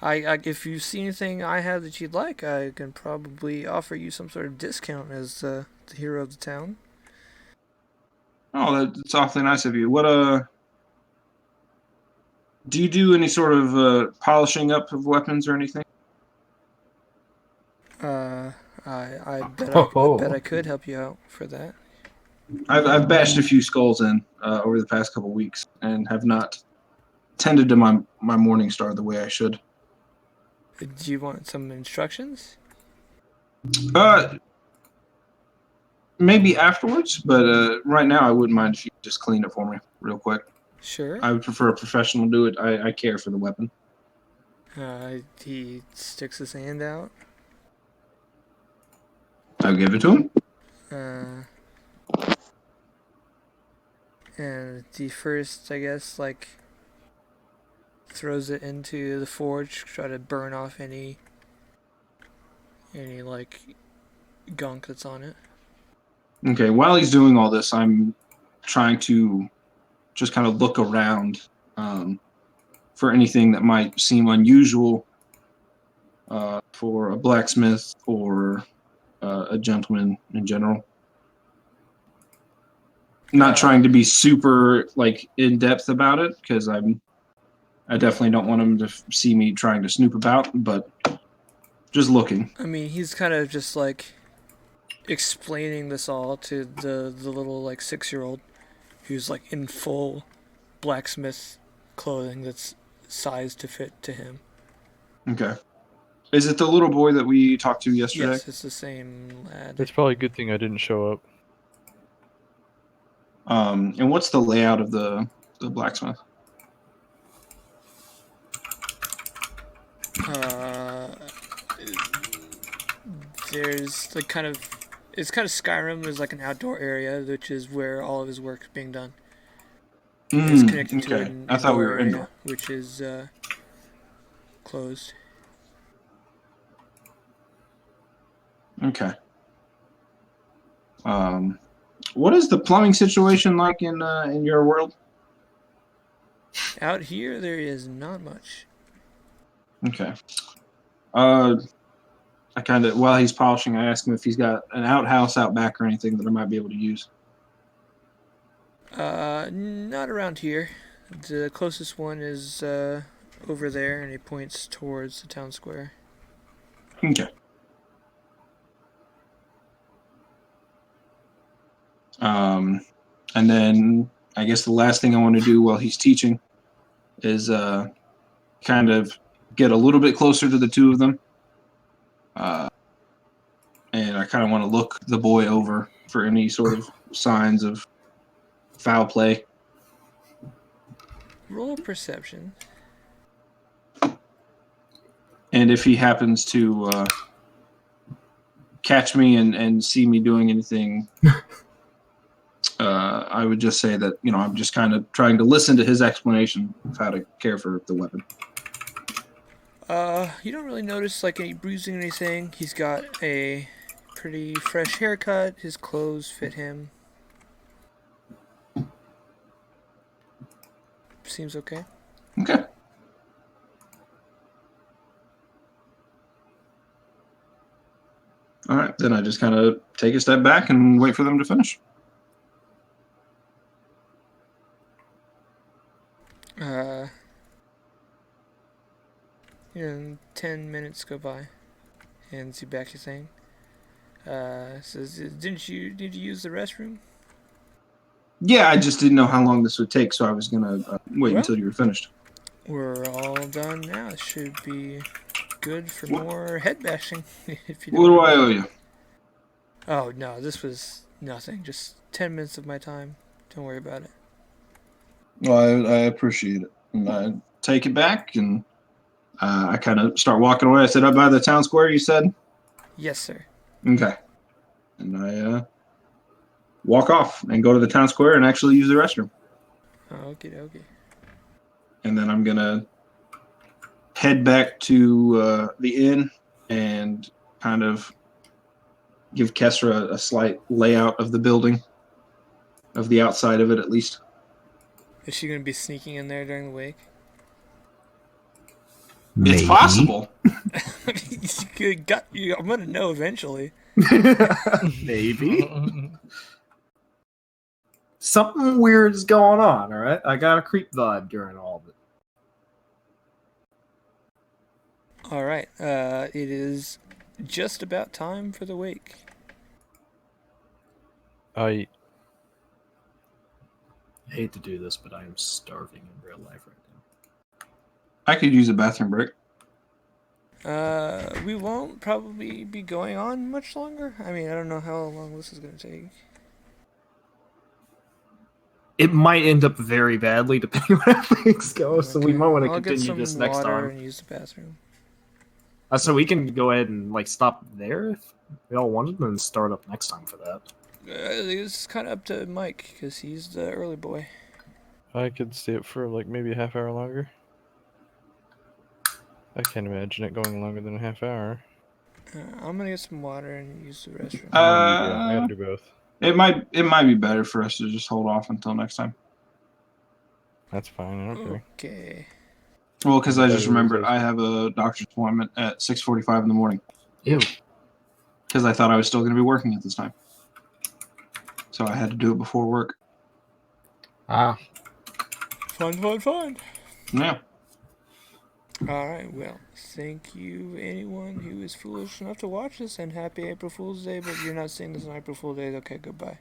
If you see anything I have that you'd like, I can probably offer you some sort of discount as the hero of the town. Oh, that's awfully nice of you. What do you do any sort of polishing up of weapons or anything? I bet Oh. I bet I could help you out for that. I've bashed a few skulls in over the past couple weeks and have not tended to my Morning Star the way I should. Do you want some instructions? Maybe afterwards, but right now I wouldn't mind if you just clean it for me real quick. Sure. I would prefer a professional do it. I care for the weapon. He sticks his hand out. I'll give it to him. And he first, I guess, like, throws it into the forge, try to burn off any like gunk that's on it. Okay, while he's doing all this, I'm trying to just kind of look around for anything that might seem unusual for a blacksmith or a gentleman in general. Not trying to be super like in depth about it because I I definitely don't want him to see me trying to snoop about, but just looking. I mean, he's kind of just like explaining this all to the little like 6-year-old who's like in full blacksmith clothing that's sized to fit to him. Okay. Is it the little boy that we talked to yesterday? Yes, it's the same lad. It's probably a good thing I didn't show up. And what's the layout of the blacksmith? There's like kind of, it's kind of Skyrim. There's like an outdoor area, which is where all of his work's being done. It's connected to an I thought we were area, indoor. which is closed. Okay. What is the plumbing situation like in your world? Out here, there is not much. Okay. I kind of, while he's polishing, I ask him if he's got an outhouse out back or anything that I might be able to use. Not around here. The closest one is over there, and he points towards the town square. Okay. And then I guess the last thing I want to do while he's teaching is kind of get a little bit closer to the two of them. And I kind of want to look the boy over for any sort of signs of foul play. Roll perception. And if he happens to catch me and see me doing anything, I would just say that, I'm just kind of trying to listen to his explanation of how to care for the weapon. You don't really notice like any bruising or anything. He's got a pretty fresh haircut. His clothes fit him. Seems okay. Okay. All right, then I just kind of take a step back and wait for them to finish. And 10 minutes go by. Hands you back your thing. Says, did you use the restroom? Yeah, I just didn't know how long this would take, so I was gonna wait Well, until you were finished. We're all done now. It should be good for more head bashing. If you What do don't I mind. owe you? Oh no, this was nothing. Just 10 minutes of my time. Don't worry about it. Well, I appreciate it. And I take it back, and I kind of start walking away. I said, up by the town square, you said? Yes, sir. Okay. And I walk off and go to the town square and actually use the restroom. Okie dokie. And then I'm going to head back to the inn and kind of give Kesra a slight layout of the building, of the outside of it at least. Is she going to be sneaking in there during the wake? It's possible. I'm going to know eventually. Maybe. Something weird is going on, alright? I got a creep vibe during all of it. Alright, it is just about time for the wake. I hate to do this, but I am starving in real life right now. I could use a bathroom break. We won't probably be going on much longer. I mean, I don't know how long this is going to take. It might end up very badly depending on how things go, so we might want to I'll continue get this some next water time. and use the bathroom. So we can go ahead and stop there if we all wanted, and then start up next time for that. It's kind of up to Mike because he's the early boy. I could stay up for maybe a half hour longer. I can't imagine it going longer than a half hour. I'm gonna get some water and use the restroom. Yeah, I gotta do both. It might be better for us to just hold off until next time. That's fine. I don't care. Okay. Well, because I just remembered I have a doctor's appointment at 6:45 in the morning. Ew. Because I thought I was still going to be working at this time. So I had to do it before work. Ah, Fun. Yeah. Alright, well, thank you, anyone who is foolish enough to watch this, and happy April Fool's Day, but you're not seeing this on April Fool's Day. Okay, goodbye.